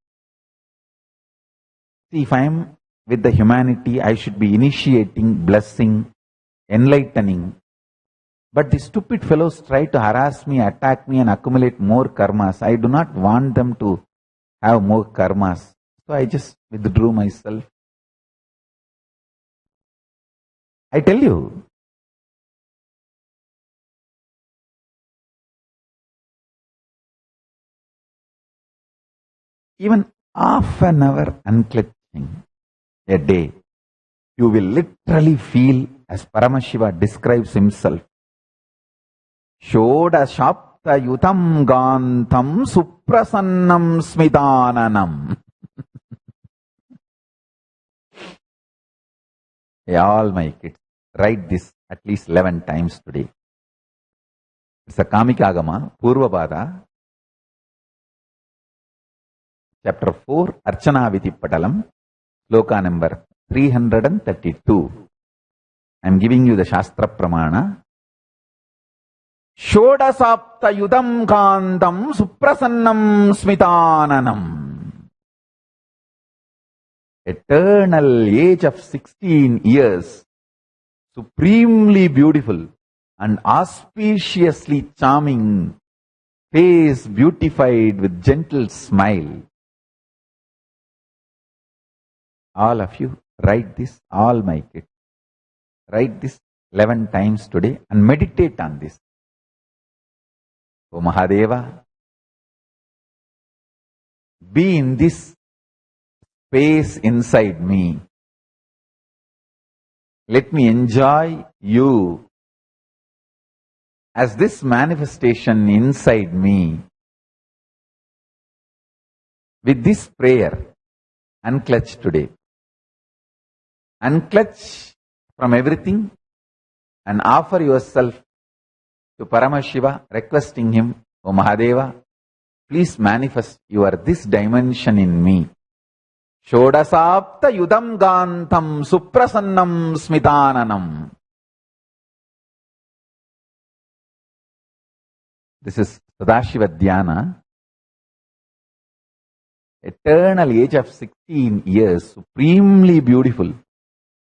See, if I am with the humanity, I should be initiating, blessing, enlightening. But the stupid fellows try to harass me, attack me and accumulate more karmas. I do not want them to have more karmas. So I just withdrew myself. I tell you, even half an hour unclenching a day, you will literally feel, as Paramashiva describes himself, Shodashapta yutam gantam suprasannam smidananam. Hey, all my kids, write this at least 11 times today. It's a Kamikagama, Purvabada, chapter 4, Archana Vitipatalam, sloka number 332. I am giving you the Shastra Pramana. Shodasapta yudam kandam suprasannam smitananam. Eternal age of 16 years, supremely beautiful and auspiciously charming, face beautified with gentle smile. All of you, write this, all my kids. Write this 11 times today and meditate on this. O Mahadeva, be in this space inside me. Let me enjoy you as this manifestation inside me. With this prayer, unclutch today. Unclutch from everything and offer yourself to Paramashiva, requesting him, O Mahadeva, please manifest your this dimension in me. Shodasapta yudam gantam suprasannam smitananam. This is Sadashiva Dhyana. Eternal age of 16 years, supremely beautiful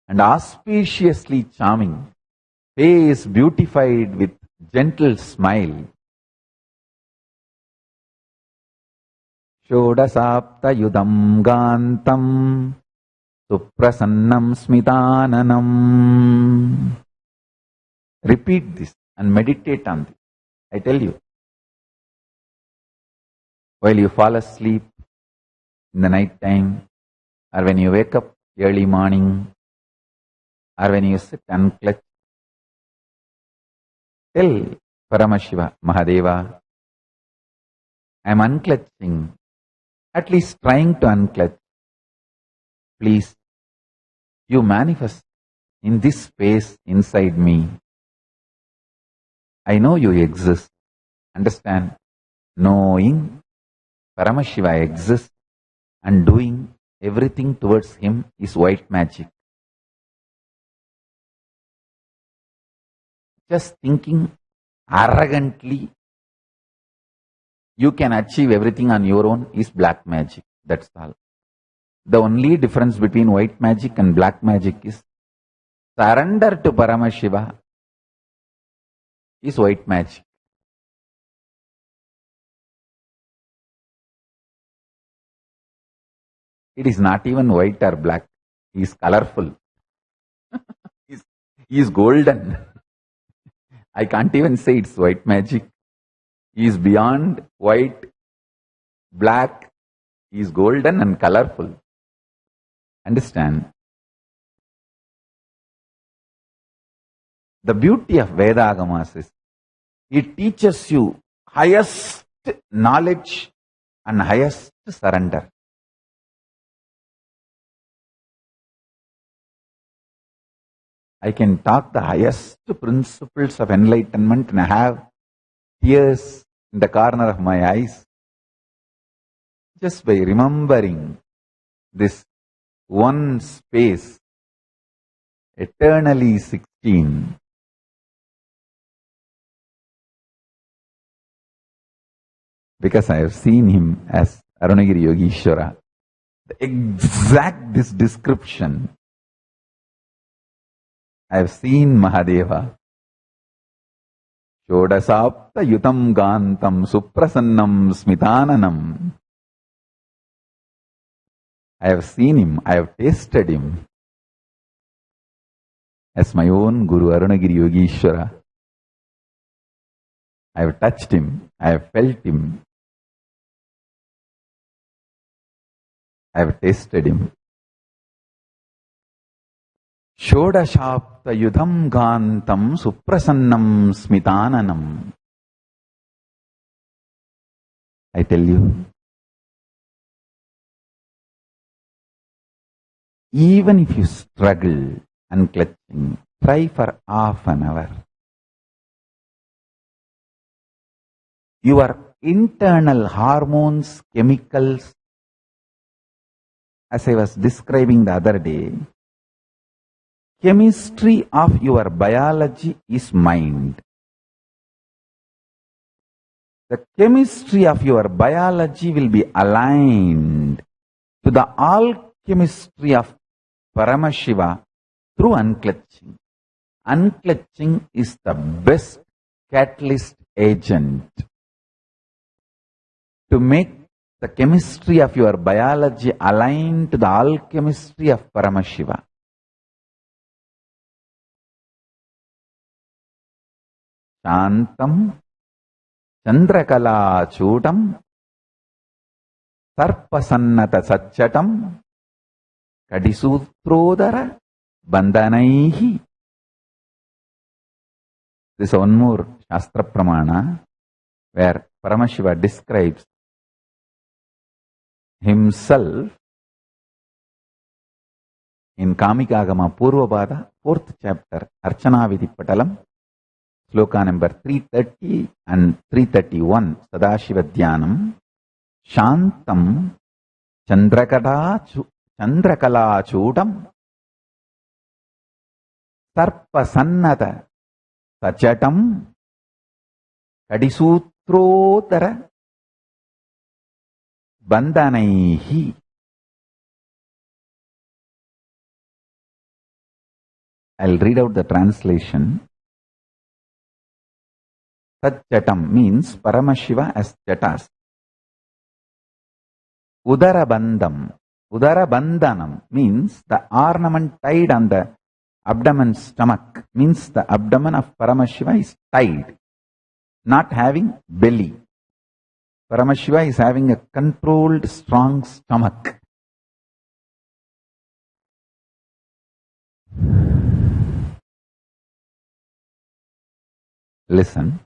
and auspiciously charming, face beautified with gentle smile. Shodasapta yudam gantam suprasannam smitananam. Repeat this and meditate on this. I tell you, while you fall asleep in the night time, or when you wake up early morning, or when you sit unclutched, tell Paramashiva, Mahadeva, I am unclutching, at least trying to unclutch. Please, you manifest in this space inside me. I know you exist. Understand? Knowing Paramashiva exists and doing everything towards him is white magic. Just thinking arrogantly you can achieve everything on your own is black magic. That's all. The only difference between white magic and black magic is surrender to Paramashiva is white magic. It is not even white or black. He is colorful. He is golden. I can't even say it's white magic. He is beyond white, black. He is golden and colorful. Understand? The beauty of Vedagamas is it teaches you highest knowledge and highest surrender. I can talk the highest principles of enlightenment and have tears in the corner of my eyes just by remembering this one space, eternally 16. Because I have seen him as Arunagiri Yogeshwara. This description. I have seen Mahadeva. Shodasapta yutam gantam suprasannam smitananam. I have seen him, I have tasted him as my own Guru Arunagiri Yogeshwara. I have touched him, I have felt him, I have tasted him. Shodashapta yudham gantam suprasannam smitananam. I tell you, even if you struggle unclutching, try for half an hour. Your internal hormones, chemicals, as I was describing the other day, chemistry of your biology is mind. The chemistry of your biology will be aligned to the alchemistry of Paramashiva through unclutching. Unclutching is the best catalyst agent to make the chemistry of your biology align to the alchemistry of Paramashiva. Shantam Chandrakala Chudam Sarpasannata Satchatam Kadisutrodara Bandhanaihi. This is one more Shastra Pramana where Paramashiva describes himself in Kamikagama Purvabhada, 4th chapter, Archana Vidipatalam, Sloka number 330 and 331, Sadashiva Dhyanam, Shantam Chandrakala Chudam Sarpasannata Sachatam Kadisutrodara Bandhanaihi. I'll read out the translation. Satchatam means Paramashiva as Jatas. Udarabandham. Udarabandhanam means the ornament tied on the abdomen stomach. Means the abdomen of Paramashiva is tied, not having belly. Paramashiva is having a controlled, strong stomach. Listen.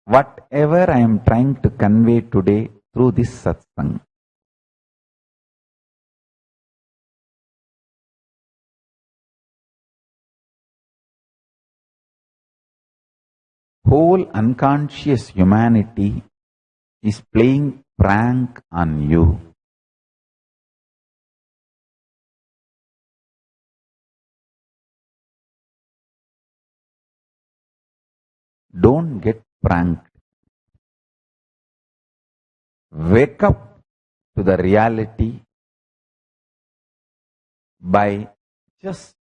Whatever I am trying to convey today through this satsang, whole unconscious humanity is playing prank on you. Don't get pranked. Wake up to the reality by just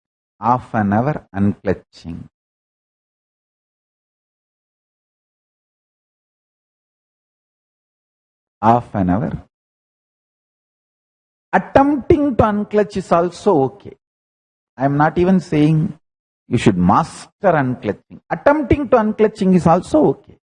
half an hour unclutching. Half an hour. Attempting to unclutch is also okay. I am not even saying you should master unclutching. Attempting to unclutching is also okay.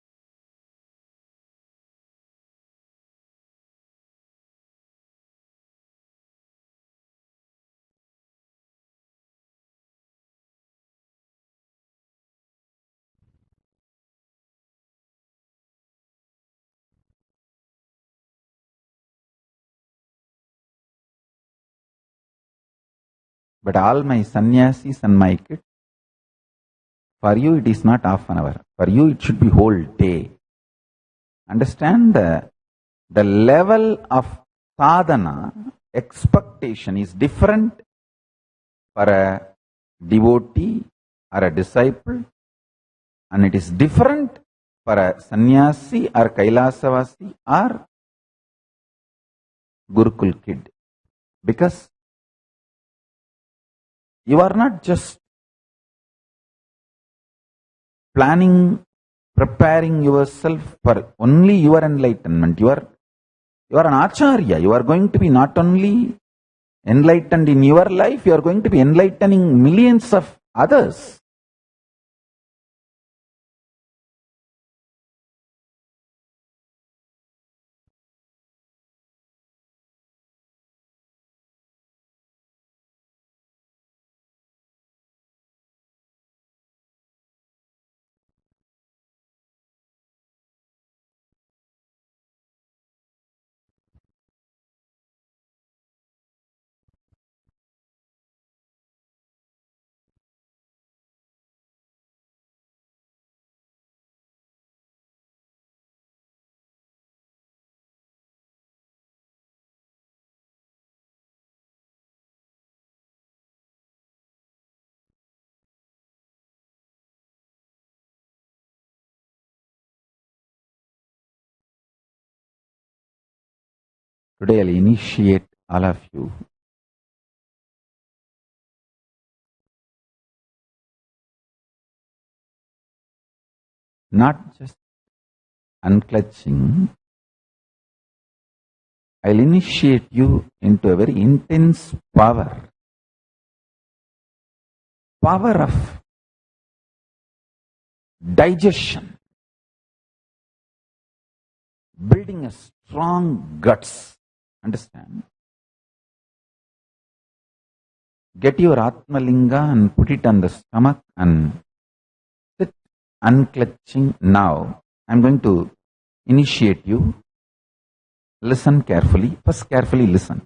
But all my sannyasis and my kids, for you it is not half an hour. For you it should be whole day. Understand the level of sadhana, expectation is different for a devotee or a disciple, and it is different for a sannyasi or Kailasavasi or Gurukul kid. Because you are not just preparing yourself for only your enlightenment. You are an acharya. You are going to be not only enlightened in your life, you are going to be enlightening millions of others. Today I'll initiate all of you not just unclutching, I'll initiate you into a very intense power of digestion, building a strong guts. Understand? Get your Atmalinga and put it on the stomach and sit unclutching. Now, I'm going to initiate you. Listen carefully. First, carefully listen.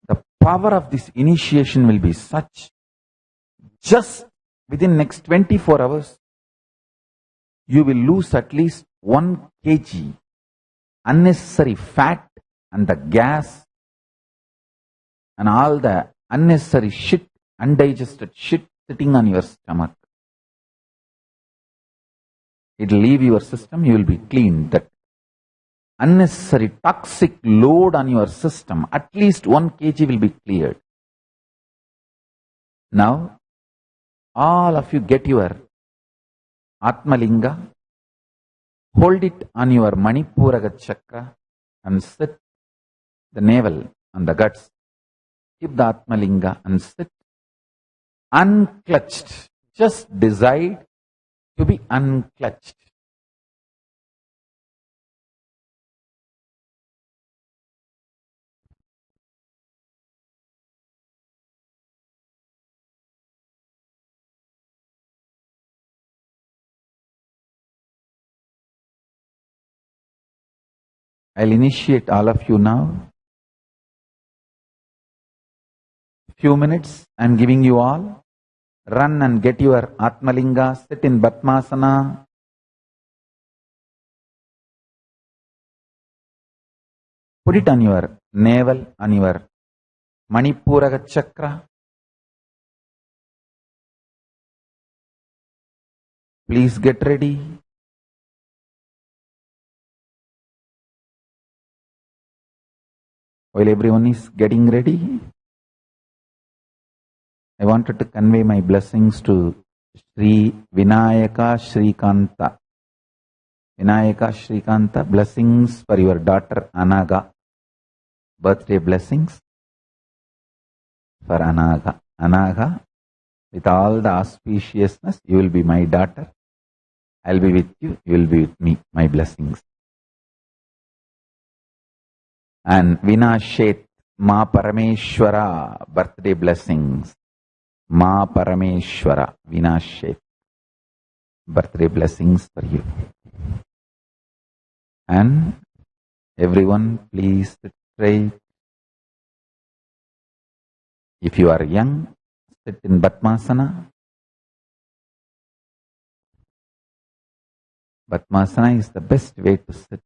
The power of this initiation will be such, just within next 24 hours, you will lose at least 1 kg unnecessary fat and the gas and all the unnecessary shit, undigested shit sitting on your stomach. It will leave your system, you will be clean. That unnecessary toxic load on your system, at least 1 kg will be cleared. Now, all of you get your Atmalinga, hold it on your Manipuraga chakra and sit the navel on the guts. Keep the Atmalinga and sit unclutched. Just decide to be unclutched. I'll initiate all of you now. Few minutes, I'm giving you all. Run and get your Atmalinga, sit in Batmasana. Put it on your navel, on your Manipuraga chakra. Please get ready. While everyone is getting ready, I wanted to convey my blessings to Sri Vinayaka Shrikanta. Vinayaka Shrikanta, blessings for your daughter Anaga. Birthday blessings for Anaga. Anaga, with all the auspiciousness, you will be my daughter. I'll be with you, you will be with me. My blessings. And Vinashet Ma Parameshwara, birthday blessings. Ma Parameshwara, Vinashet, birthday blessings for you. And everyone, please sit straight. If you are young, sit in Batmasana. Padmasana is the best way to sit.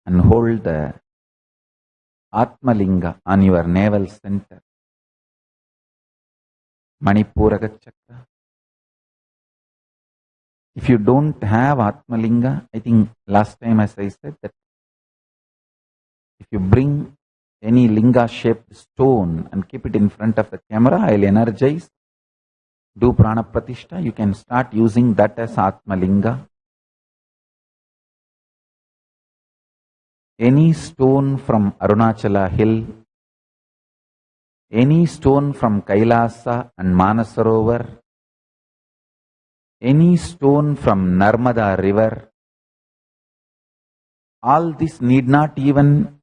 And hold the Atmalinga on your navel center. Manipuraka chakra. If you don't have Atmalinga, I think last time as I said that if you bring any linga shaped stone and keep it in front of the camera, I'll energize, do prana pratishtha. You can start using that as Atmalinga. Any stone from Arunachala hill, any stone from Kailasa and Manasarovar, any stone from Narmada river, all this need not even,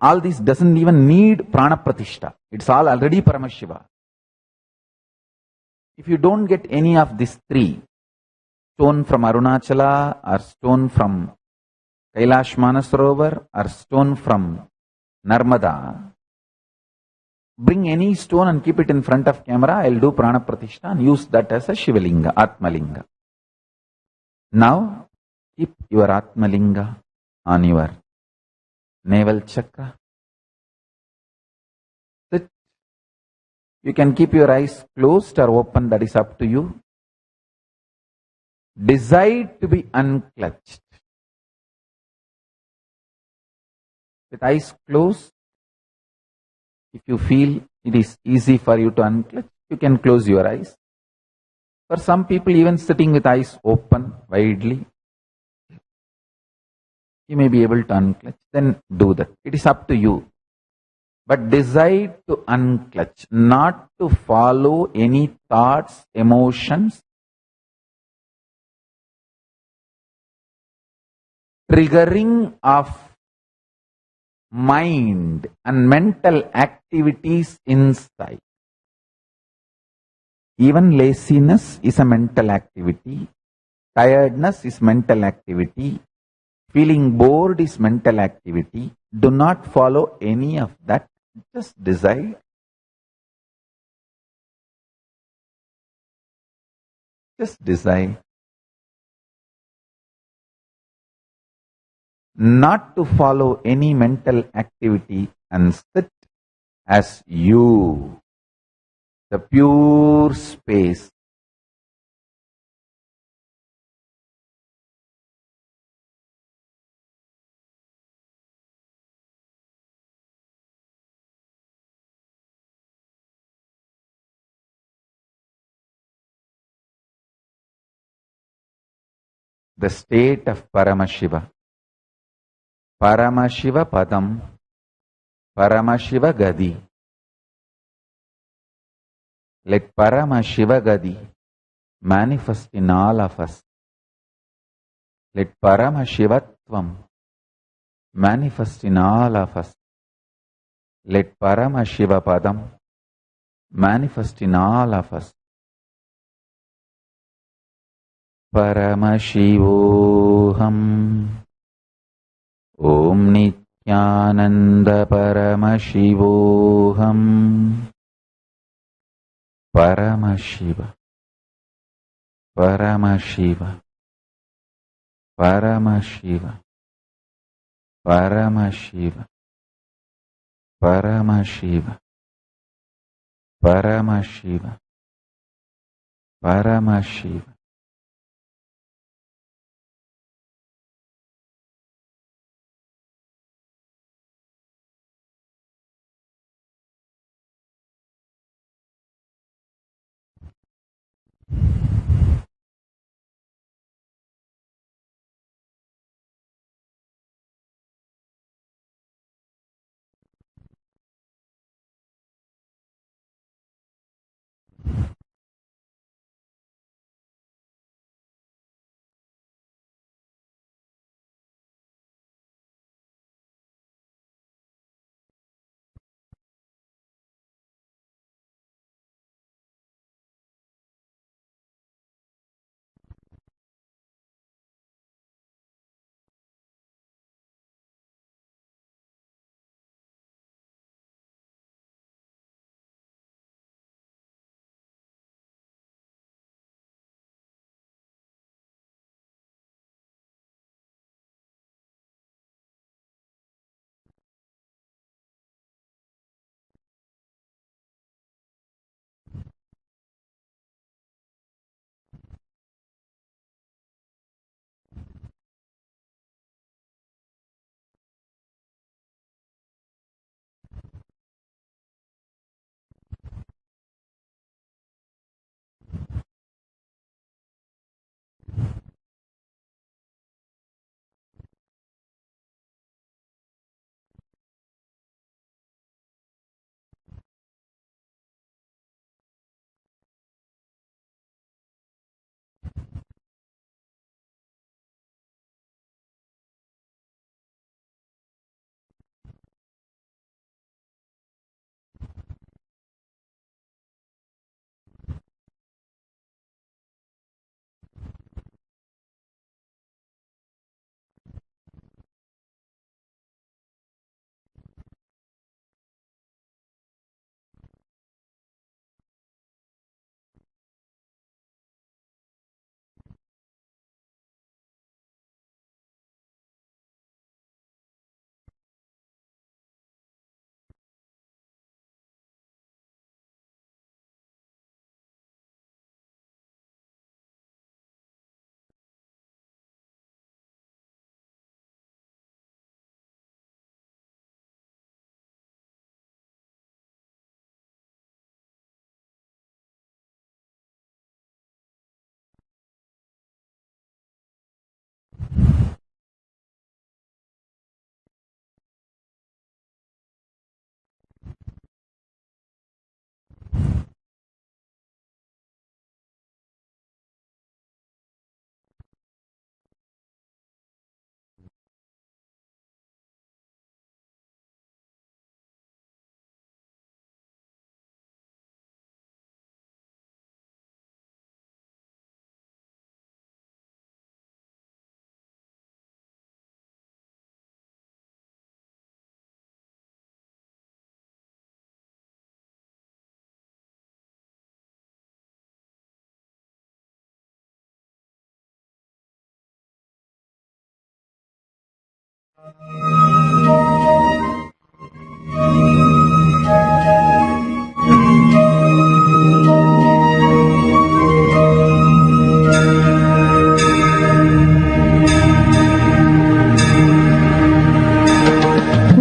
all this doesn't even need prana pratishtha. It's all already Paramashiva. If you don't get any of these three, stone from Arunachala or stone from Kailash Manasarovar or stone from Narmada, bring any stone and keep it in front of camera. I'll do prana pratishtha and use that as a Shivalinga, Atmalinga. Now, keep your Atmalinga on your navel chakra. Sit. You can keep your eyes closed or open, that is up to you. Decide to be unclutched. With eyes closed, if you feel it is easy for you to unclutch, you can close your eyes. For some people, even sitting with eyes open widely, you may be able to unclutch. Then do that. It is up to you. But decide to unclutch, not to follow any thoughts, emotions, triggering of mind and mental activities inside. Even laziness is a mental activity. Tiredness is mental activity. Feeling bored is mental activity. Do not follow any of that. Just decide. Just decide. Not to follow any mental activity and sit as you, the pure space. The state of Paramashiva. Paramashiva Padam, Paramashiva Gadi. Let Paramashiva Gadi manifest in all of us. Let Paramashivatvam manifest in all of us. Let Paramashiva Padam manifest in all of us. Paramashivoham. Om Nityananda Paramashivoham. Paramashiva. Paramashiva. Paramashiva. Paramashiva. Paramashiva. Paramashiva. Paramashiva.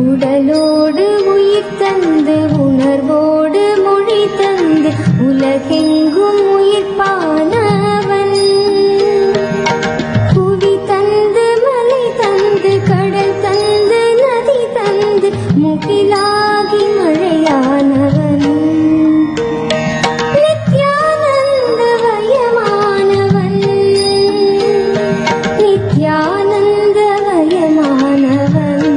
உடலோடு உயிர் தந்து உணர்வோடு மொழி தந்து உலகெங்கும் உயிர்ப்பானவன். புவி தந்து மலை தந்து கடல் தந்து நதி தந்து முகிலாகி மழையானவன். நித்யானந்த வயமானவன், நித்யானந்த வயமானவன்.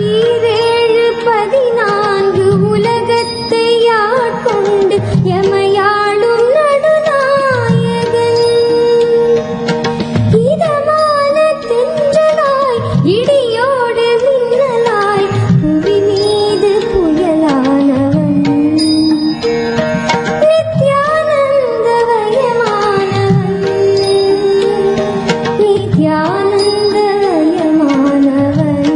ஈரேழு 14 உலகத்தை ஆட்கொண்டு எமையாளும் நடுநாயகன். இதமான தென்றலாய் இடியோடு மின்னலாய் புவி மீது புயலானவன். நித்யானந்த வயமானவன், நித்யானந்த வயமானவன்.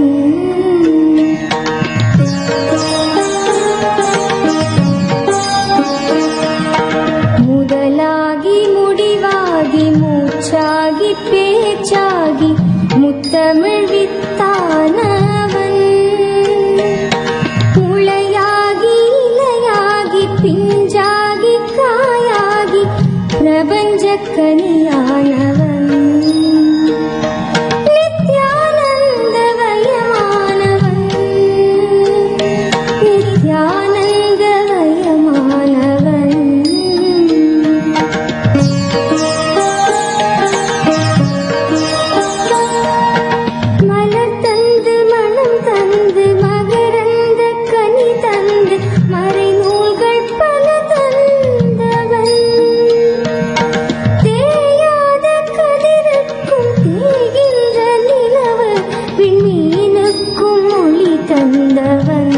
முதலாகி முடிவாகி மூச்சாகி பேச்சாகி முத்தமிழ் வித்தானவன். முளையாகி இலையாகி பிஞ்சாகி காயாகி பிரபஞ்சக்கனியானவன். நித்யானந்த வயமானவன், நித்யானந்த வயமானவன். மலர் தந்து மனம் தந்து மகரந்த கனி தந்து மறைநூல்கள் பல தந்தவன். தேயாத கதிருக்கும் தேகின்ற நிலவு விண்மீனுக்கும் ஒளி தந்தவன்.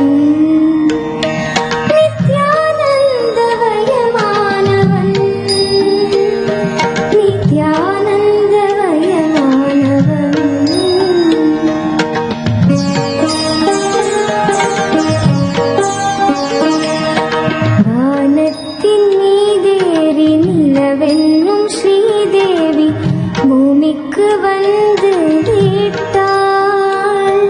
நித்யானந்த வயமானவன், நித்யானந்த வயமானவன். வானத்தின் மீதேறி நிலவென்னும் ஸ்ரீதேவி பூமிக்கு வந்து விட்டாள்.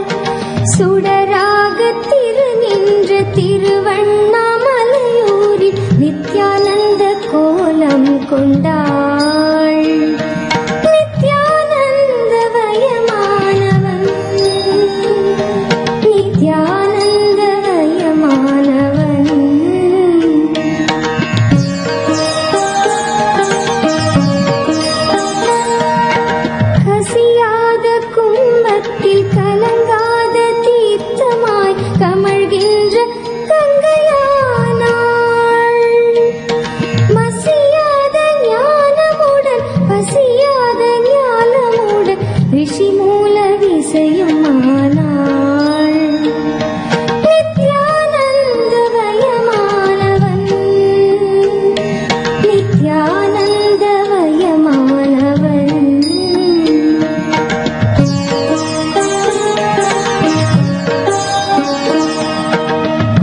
சுடராக திருநின்ற திருவண்ணாமலையூரில் நித்யானந்த கோலம் கொண்டாள். நித்யானந்த வயமானவன், நித்யானந்த வயமானவன். கசியாத கும்பத்தில் கலங்காத தீர்த்தமாய் கமழ்கின்ற கங்கையானாள். மசியாத ஞானமுடன் பசியாத ஞானமுடன் ரிஷி மூல விசையும் ஆனாள். நித்யானந்த வயமானவன், நித்யானந்த வயமானவன்.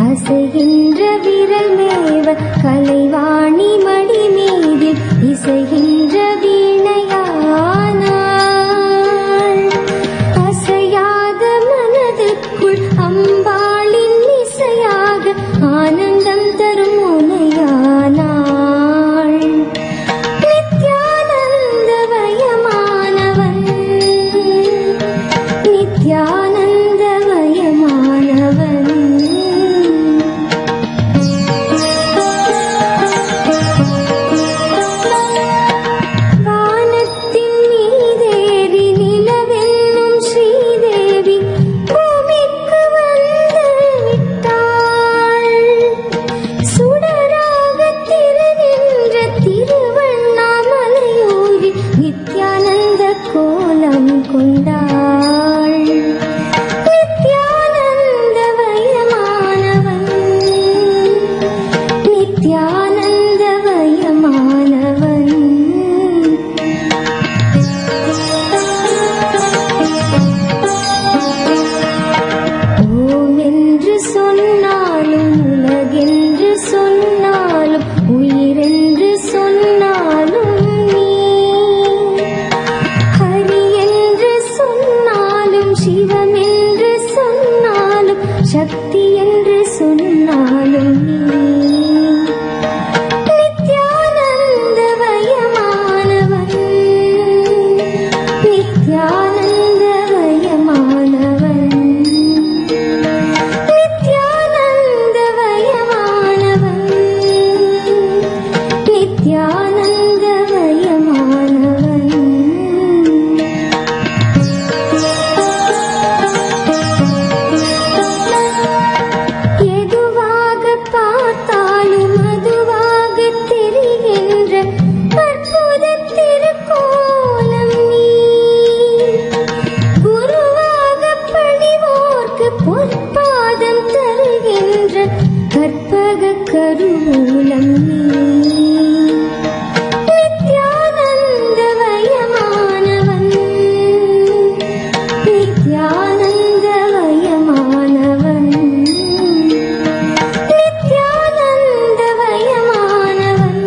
அசைகின்ற விரல் மேவ கலைவாணி மடி மீதில் இசைகின்ற வீணையானாள். அசையாத சிவம் என்று சொன்னாலும் சக்தி என்று சொன்னாலும் நீ நித்யானந்தமயமானவன், நித்யானந்தமயமானவன், நித்யானந்தமயமானவன், நித்யானந்தமயமானவன். எதுவாக பார்த்தாலும் அதுவாக தெரிகின்ற அற்புத திருக்கோலம் நீ. குருவாக பணிவோர்க்கு பொற்பாதம் தருகின்ற கற்பக கருவூலம் நீ. நித்யானந்தமயமானவன், நித்யானந்தமயமானவன், நித்யானந்தமயமானவன்,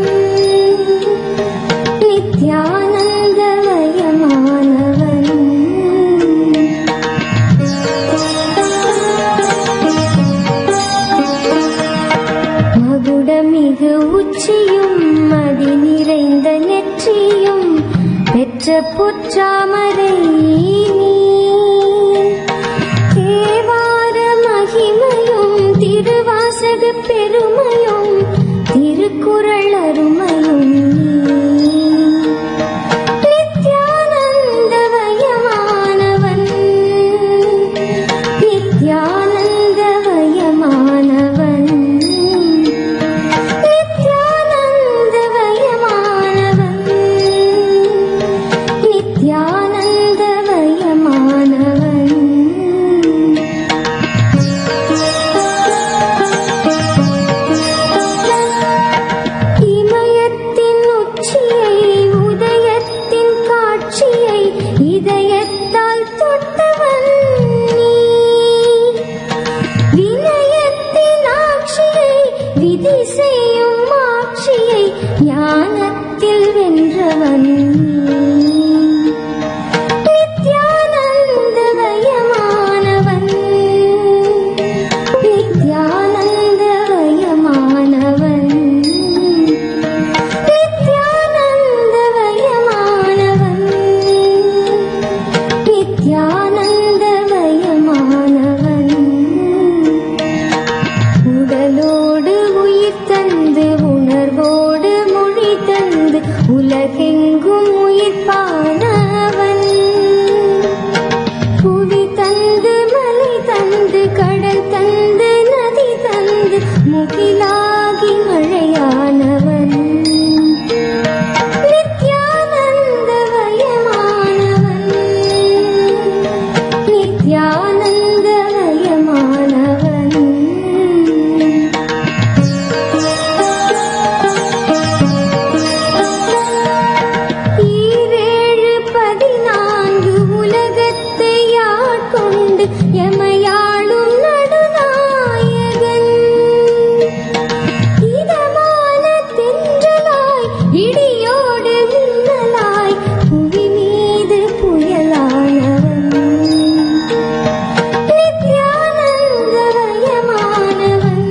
நித்யானந்தமயமானவன். மகுடமிகு உச்சியும் மதி நிறைந்த நெற்றியும் பெற்ற பொற்றாமரை நீ. தேவார மகிமையும் திருவாசக பெருமையும் திருக்குறள் அருமையும் நீ. நித்யானந்தமயமானவன், நித்யானந்தமயமானவன், நித்யானந்தமயமானவன், நித்யானந்தமயமானவன். இமயத்தின் உச்சியை உதயத்தின் காட்சியை இதயத்தால் தொட்டவன் நீ. வினயத்தின் ஆட்சியை விதி செய்யும் ஆட்சியை ஞானத்தில் வென்றவன் நீ. நித்யானந்தமயமானவன், நித்யானந்தமயமானவன், நித்யானந்தமயமானவன், நித்யானந்தமயமானவன். உடலோடு உயிர் தந்து உணர்வோடு மொழி தந்து உலகெங்கும் உயிர்ப்பானவன். புவி தந்து மலை தந்து கடல் தந்து நதி தந்து முகிலாகி மழையானவன். நித்யானந்தமயமானவன், நித்யானந்தமயமானவன். ஈரேழு 14 உலகத்தை ஆட்கொண்டு எமையாளும் நடுநாயகன். இதமான தென்றலாய் இடியோடு மின்னலாய் புவி மீது புயலானவன். நித்யானந்தமயமானவன்,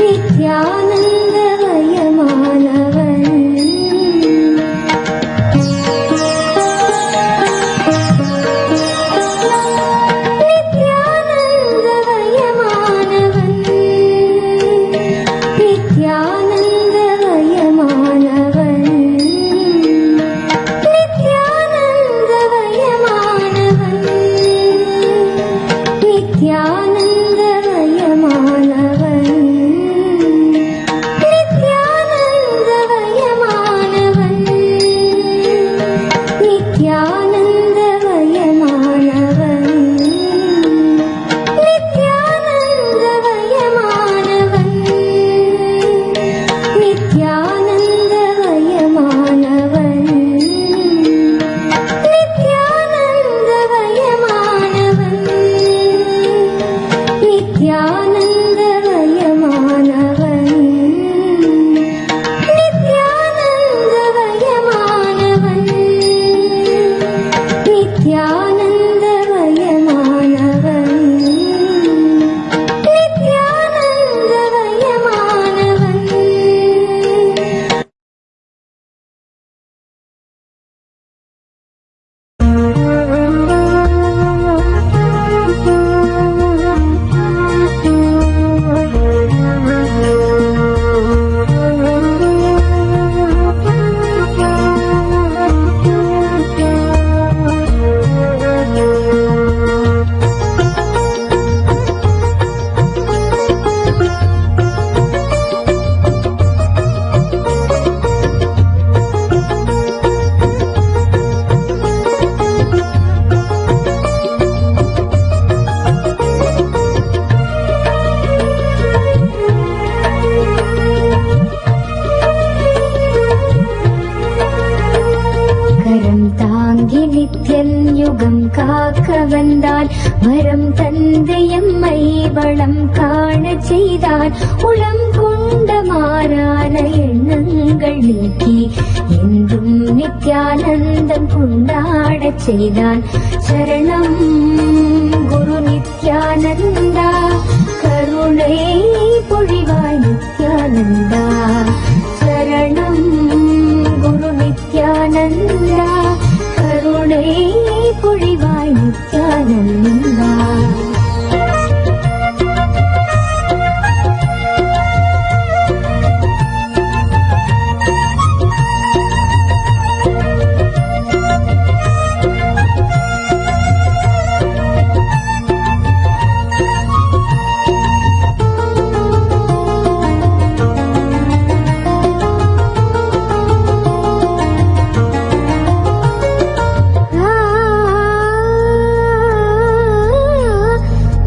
நித்யானந்தமயமானவன். காக்க வந்தான் வரம் தந்து எம்மை வளம் காணச் செய்தான் உளம் கொண்ட மாறான எண்ணங்கள் நீக்கி என்றும் நித்யானந்தம் கொண்டாடச் செய்தான் சரணம் குரு நித்யானந்தா கருணை பொழிவாய் நித்யானந்தா சரணம் குரு நித்யானந்தா கருணை பொழிவாய் நித்யானந்தா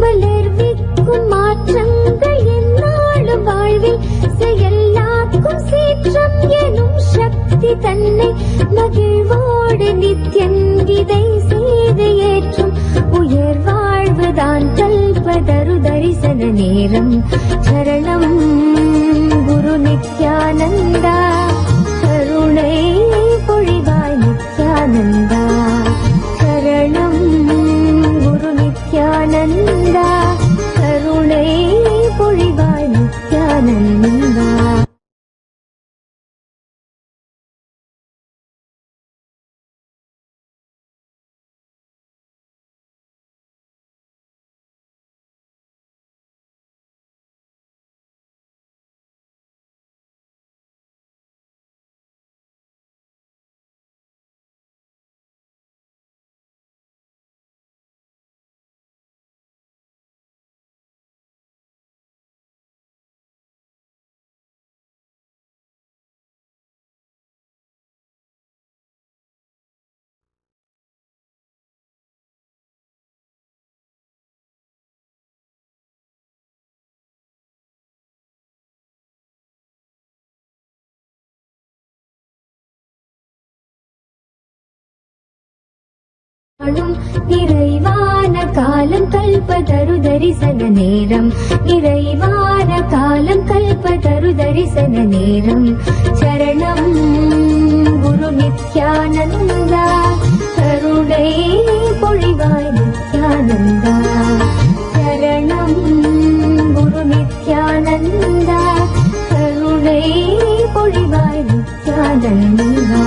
மலர்விக்கும் மாற்றங்கள் எந்நாளும் வாழ்வில் செயலாக்கும் சீற்றம் எனும் சக்தி தன்னை மகிழ்வோடு நித்யன் விதை செய்து ஏற்றும் உயர் வாழ்வுதான் கல்பதரு தரிசன நேரம் சரணம் குரு நித்யானந்தா கருணை பொழிவாய் நித்யானந்தா சரணம் குரு நித்யானந்தா கருணை பொழிவாய் நித்யானந்தா நிறைவான காலம் கல்பதரு தரிசன நேரம் நிறைவான காலம் கல்பதரு தரிசன நேரம் சரணம் குரு நித்யானந்தா கருணை பொழிவாய் நித்யானந்தா சரணம் குரு நித்யானந்தா கருணை பொழிவாய் நித்யானந்தா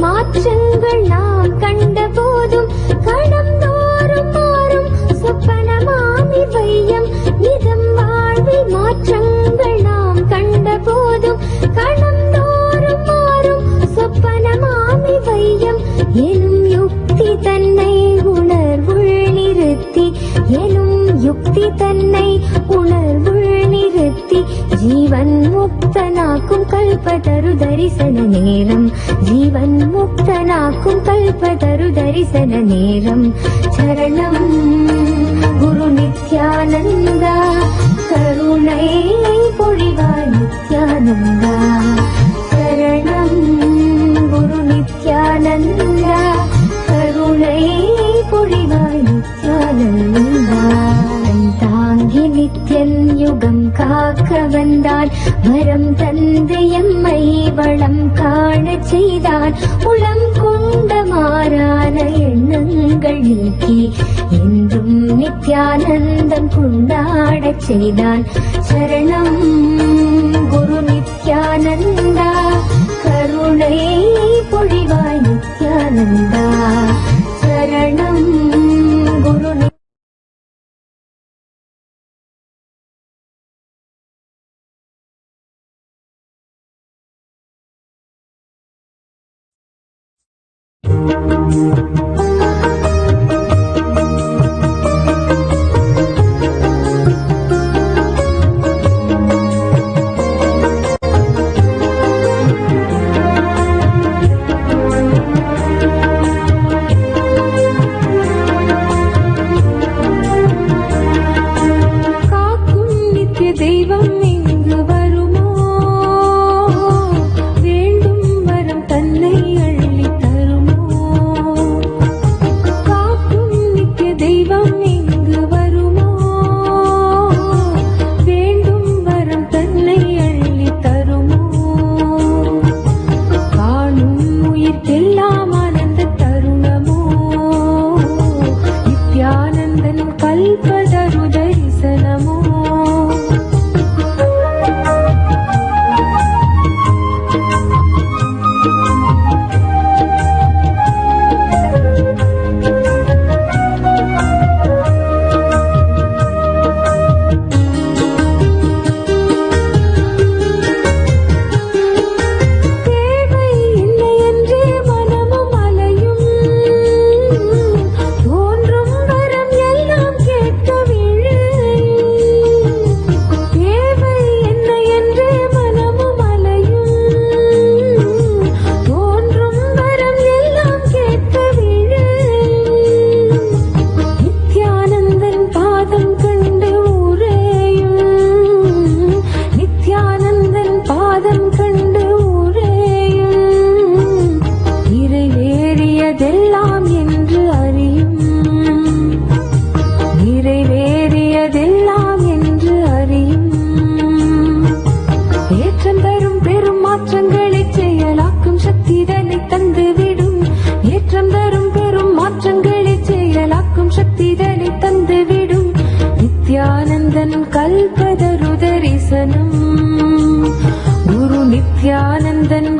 மாற்றங்கள் நாம் கண்ட போதும் கடந்தோறும் மாறும் சொப்பனமாமி வையம் நிதம் வாழ்வில் மாற்றங்கள் நாம் கண்ட போதும் கடந்தோறும் மாறும் சொப்பனமாமி வையம் எனும் யுக்தி தன்னை உணர்வுள் நிறுத்தி எனும் யுக்தி தன்னை உணர்வுள் நிறுத்தி ஜீவன் முக்தனாக்கும் கல்பதரு தரிசன நேரம் ஜீவன் முக்தனாக்கும் கல்பதரு தரிசன நேரம் சரணம் குரு நித்யானந்தா கருணை பொழிவாய் நித்யானந்தா சரணம் குரு நித்யானந்தா கருணை பொழிவாய் நித்யானந்தா தாங்கி நித்யன் யுகம் காக்க வந்தான் வரம் தந்து எம்மை வளம் காணச் செய்தான் உளம் கொண்ட மாறான எண்ணங்கள் நீக்கி என்றும் நித்யானந்தம் கொண்டாடச் செய்தான் சரணம் குரு நித்யானந்தா கருணை பொழிவாய் நித்யானந்தா சரணம் குரு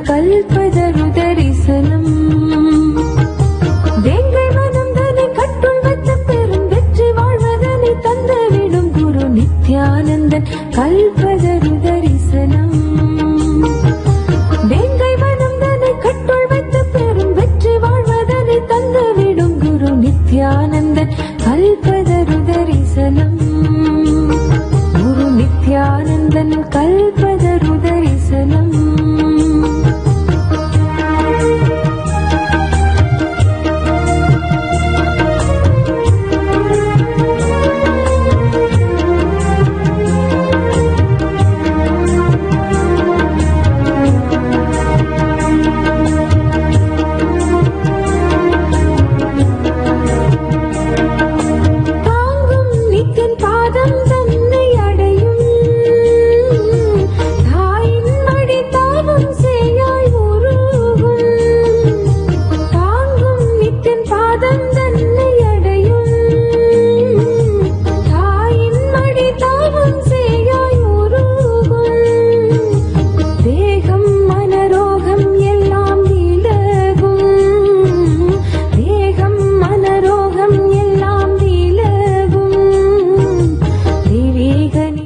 கல்பதரு தரிசனம் வேங்கை மனம் தன்னை கட்டுள் வைத்த பெரும் வெற்றி வாழ்வதனை தந்துவிடும் குரு நித்யானந்தன் கல்பதரு தரிசனம் வேங்கை மனம் தன்னை கட்டுள் வைத்த பெரும் வெற்றி வாழ்வதனை தந்துவிடும் குரு நித்யானந்தன் கல்பதரு தரிசனம் குரு நித்யானந்தன் கல்பதரு தரிசனம் தாங்கும் நித்தின் பாதம் தன்னை அடையும் தாயின் மடி தாவும் சேயாய் உருகும் தாங்கும் நித்தின் பாதம் தன்னை அடையும் தாயின் மடி தாவும் சேயாய் உருகும் தேகம் மனரோகம் எல்லாம் விலகும் தேகம் மனரோகம் எல்லாம் விலகும் தெய்வீகனி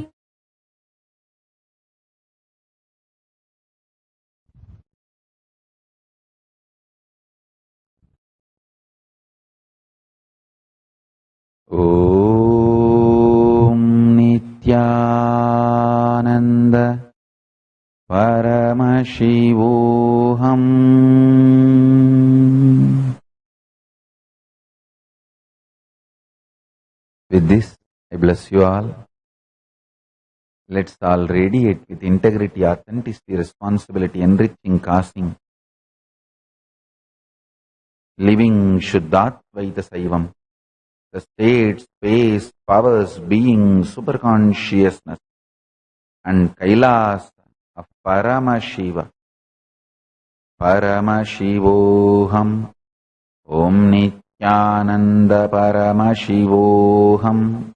ॐ नित्यानन्द परमशिवोऽहम्। With this, I bless you all. Let's all radiate with integrity, authenticity, responsibility, enriching, causing, living Shuddhatvaita Saivam. The state, space, powers, being, superconsciousness, and Kailas of Paramashiva. Paramashivoham. Om Nityananda Paramashivoham.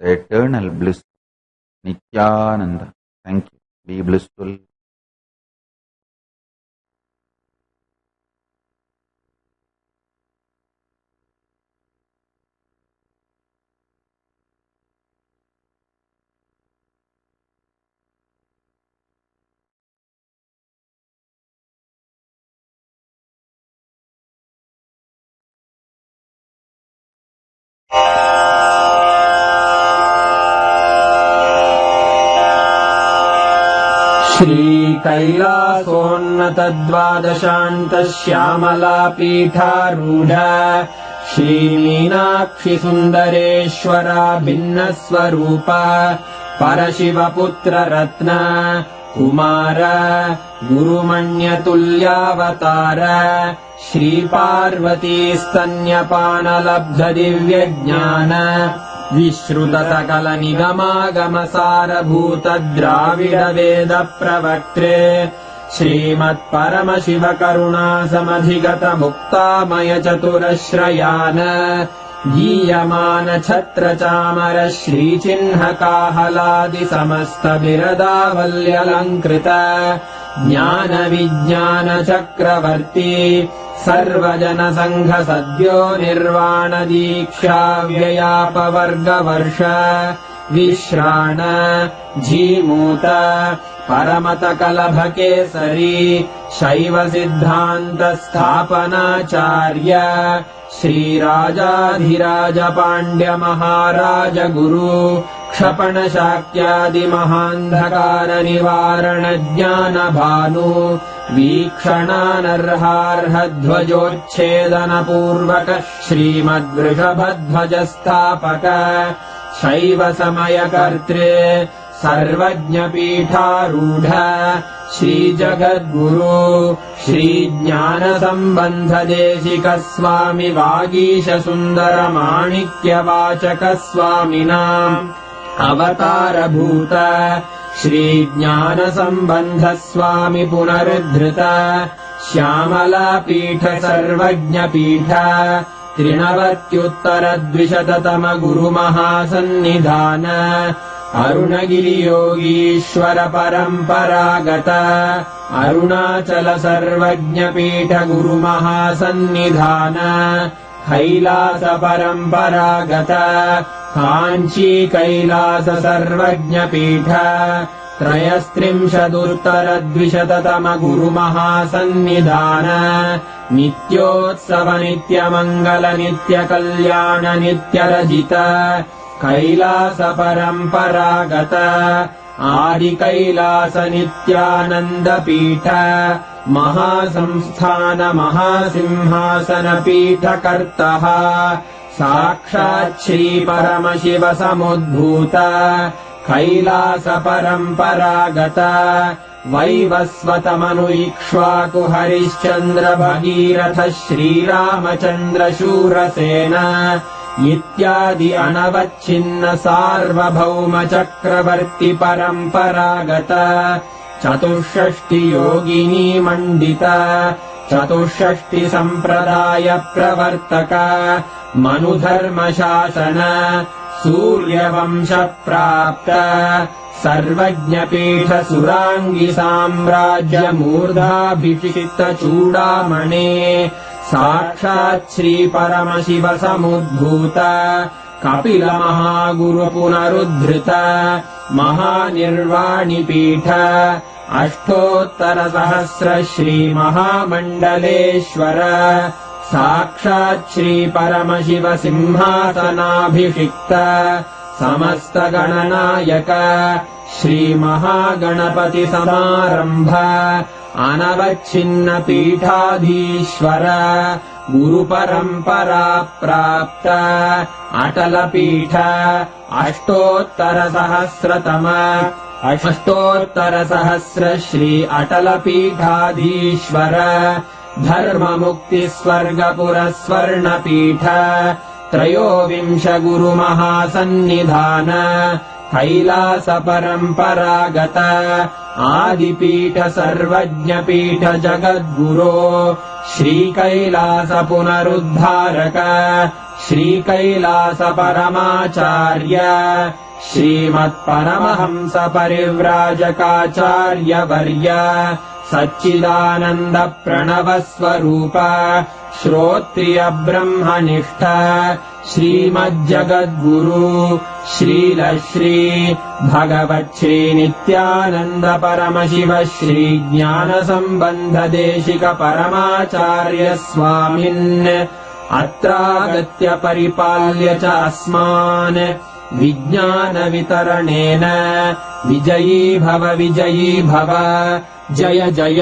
The eternal bliss, Nityananda. Thank you. Be blissful. श्रीकैलासोन्नतद्वादशान्तश्यामलापीठारूढ श्रीमीनाक्षिसुन्दरेश्वरा भिन्नस्वरूप परशिवपुत्ररत्न Kumar गुरुमण्यतुल्यावतार श्रीपार्वतीस्तन्यपानलब्धदिव्यज्ञान विश्रुतसकलनिगमागमसारभूत द्राविडवेद प्रवक्त्रे श्रीमत्परमशिवकरुणासमधिगत मुक्तामय चतुरश्रयान गीयमान छत्रचामर श्रीचिह्नकाहलादि समस्त बिरदावल्यलङ्कृत ज्ञान विज्ञान चक्रवर्ती सर्वजन संघ सद्यो निर्वाण दीक्षा व्ययापवर्गवर्ष विश्राण जीमूत परमत कलभ केसरी शैव सिद्धान्त स्थापनाचार्य श्रीराजाधिराज पाण्ड्य महाराज गुरु क्षपण शाक्यादि महान्धकार निवारण ज्ञान भानु वीक्षणानर्हार्ह ध्वजोच्छेदन पूर्वक श्रीमद्वृषभध्वज स्थापक शैव समय कर्त्रे सर्वज्ञ पीठारूढ श्रीजगद्गुरु श्रीज्ञान सम्बन्ध देशिक स्वामि वागीश सुन्दर माणिक्यवाचक स्वामिनाम् अवतारभूत श्रीज्ञान सम्बन्ध स्वामि पुनरुद्धृत श्यामलापीठ सर्वज्ञपीठ त्रिनवत्युत्तर द्विशततम गुरुमहासन्निधान अरुणगिरियोगीश्वर परम्परागत अरुणाचल सर्वज्ञपीठ गुरुमहासन्निधान कैलास परम्परागत काञ्ची कैलास सर्वज्ञपीठ त्रयस्त्रिंशदुत्तरद्विशततम गुरुमहासन्निधान नित्योत्सव नित्यमङ्गल नित्यकल्याण नित्यरजित कैलास परम्परागत आदिकैलास नित्यानन्दपीठ महासंस्थान महासिंहासनपीठकर्तः साक्षात् श्रीपरमशिव समुद्भूत कैलास परम्परागत वैवस्वतमनु इक्ष्वाकु हरिश्चन्द्र भगीरथ श्रीरामचन्द्र शूरसेन इत्यादि अनवच्छिन्न सार्वभौम चक्रवर्ति परम्परागत चतुष्षष्टि योगिनी मण्डित चतुष्षष्टि सम्प्रदाय प्रवर्तक मनुधर्मशासन सूर्यवंश प्राप्त सर्वज्ञपीठ सुराङ्गी साम्राज्य मूर्धाभिषिक्त चूडामणे साक्षात् श्रीपरमशिव समुद्भूत कपिल महागुरु पुनरुद्धृत महानिर्वाणिपीठ अष्टोत्तरसहस्र श्रीमहामण्डलेश्वर साक्षात् श्रीपरमशिव सिंहासनाभिषिक्त समस्त गणनायक श्रीमहागणपति समारम्भ अनवच्छिन्न पीठाधीश्वर गुरुपरम्परा प्राप्त अटलपीठ अष्टोत्तरसहस्र श्री अटलपीठाधीश्वर धर्ममुक्तिस्वर्गपुरस्वर्णपीठ त्रयोविंश गुरुमहासन्निधान कैलास परम्परागत आदिपीठ सर्वज्ञपीठ जगद्गुरो श्रीकैलास पुनरुद्धारक श्रीकैलास परमाचार्य श्रीमत्परमहंस परिव्राजकाचार्यवर्य सच्चिदानन्द प्रणव स्वरूप श्रोत्रिय ब्रह्मनिष्ठ श्रीमज्जगद्गुरु श्रीलश्री भगवच्छ्री नित्यानन्द परमशिव श्री ज्ञानसम्बन्ध देशिक परमाचार्य स्वामिन् अत्रागत्य परिपाल्य च अस्मान् विज्ञान वितरणेन विजयी भव जय जय।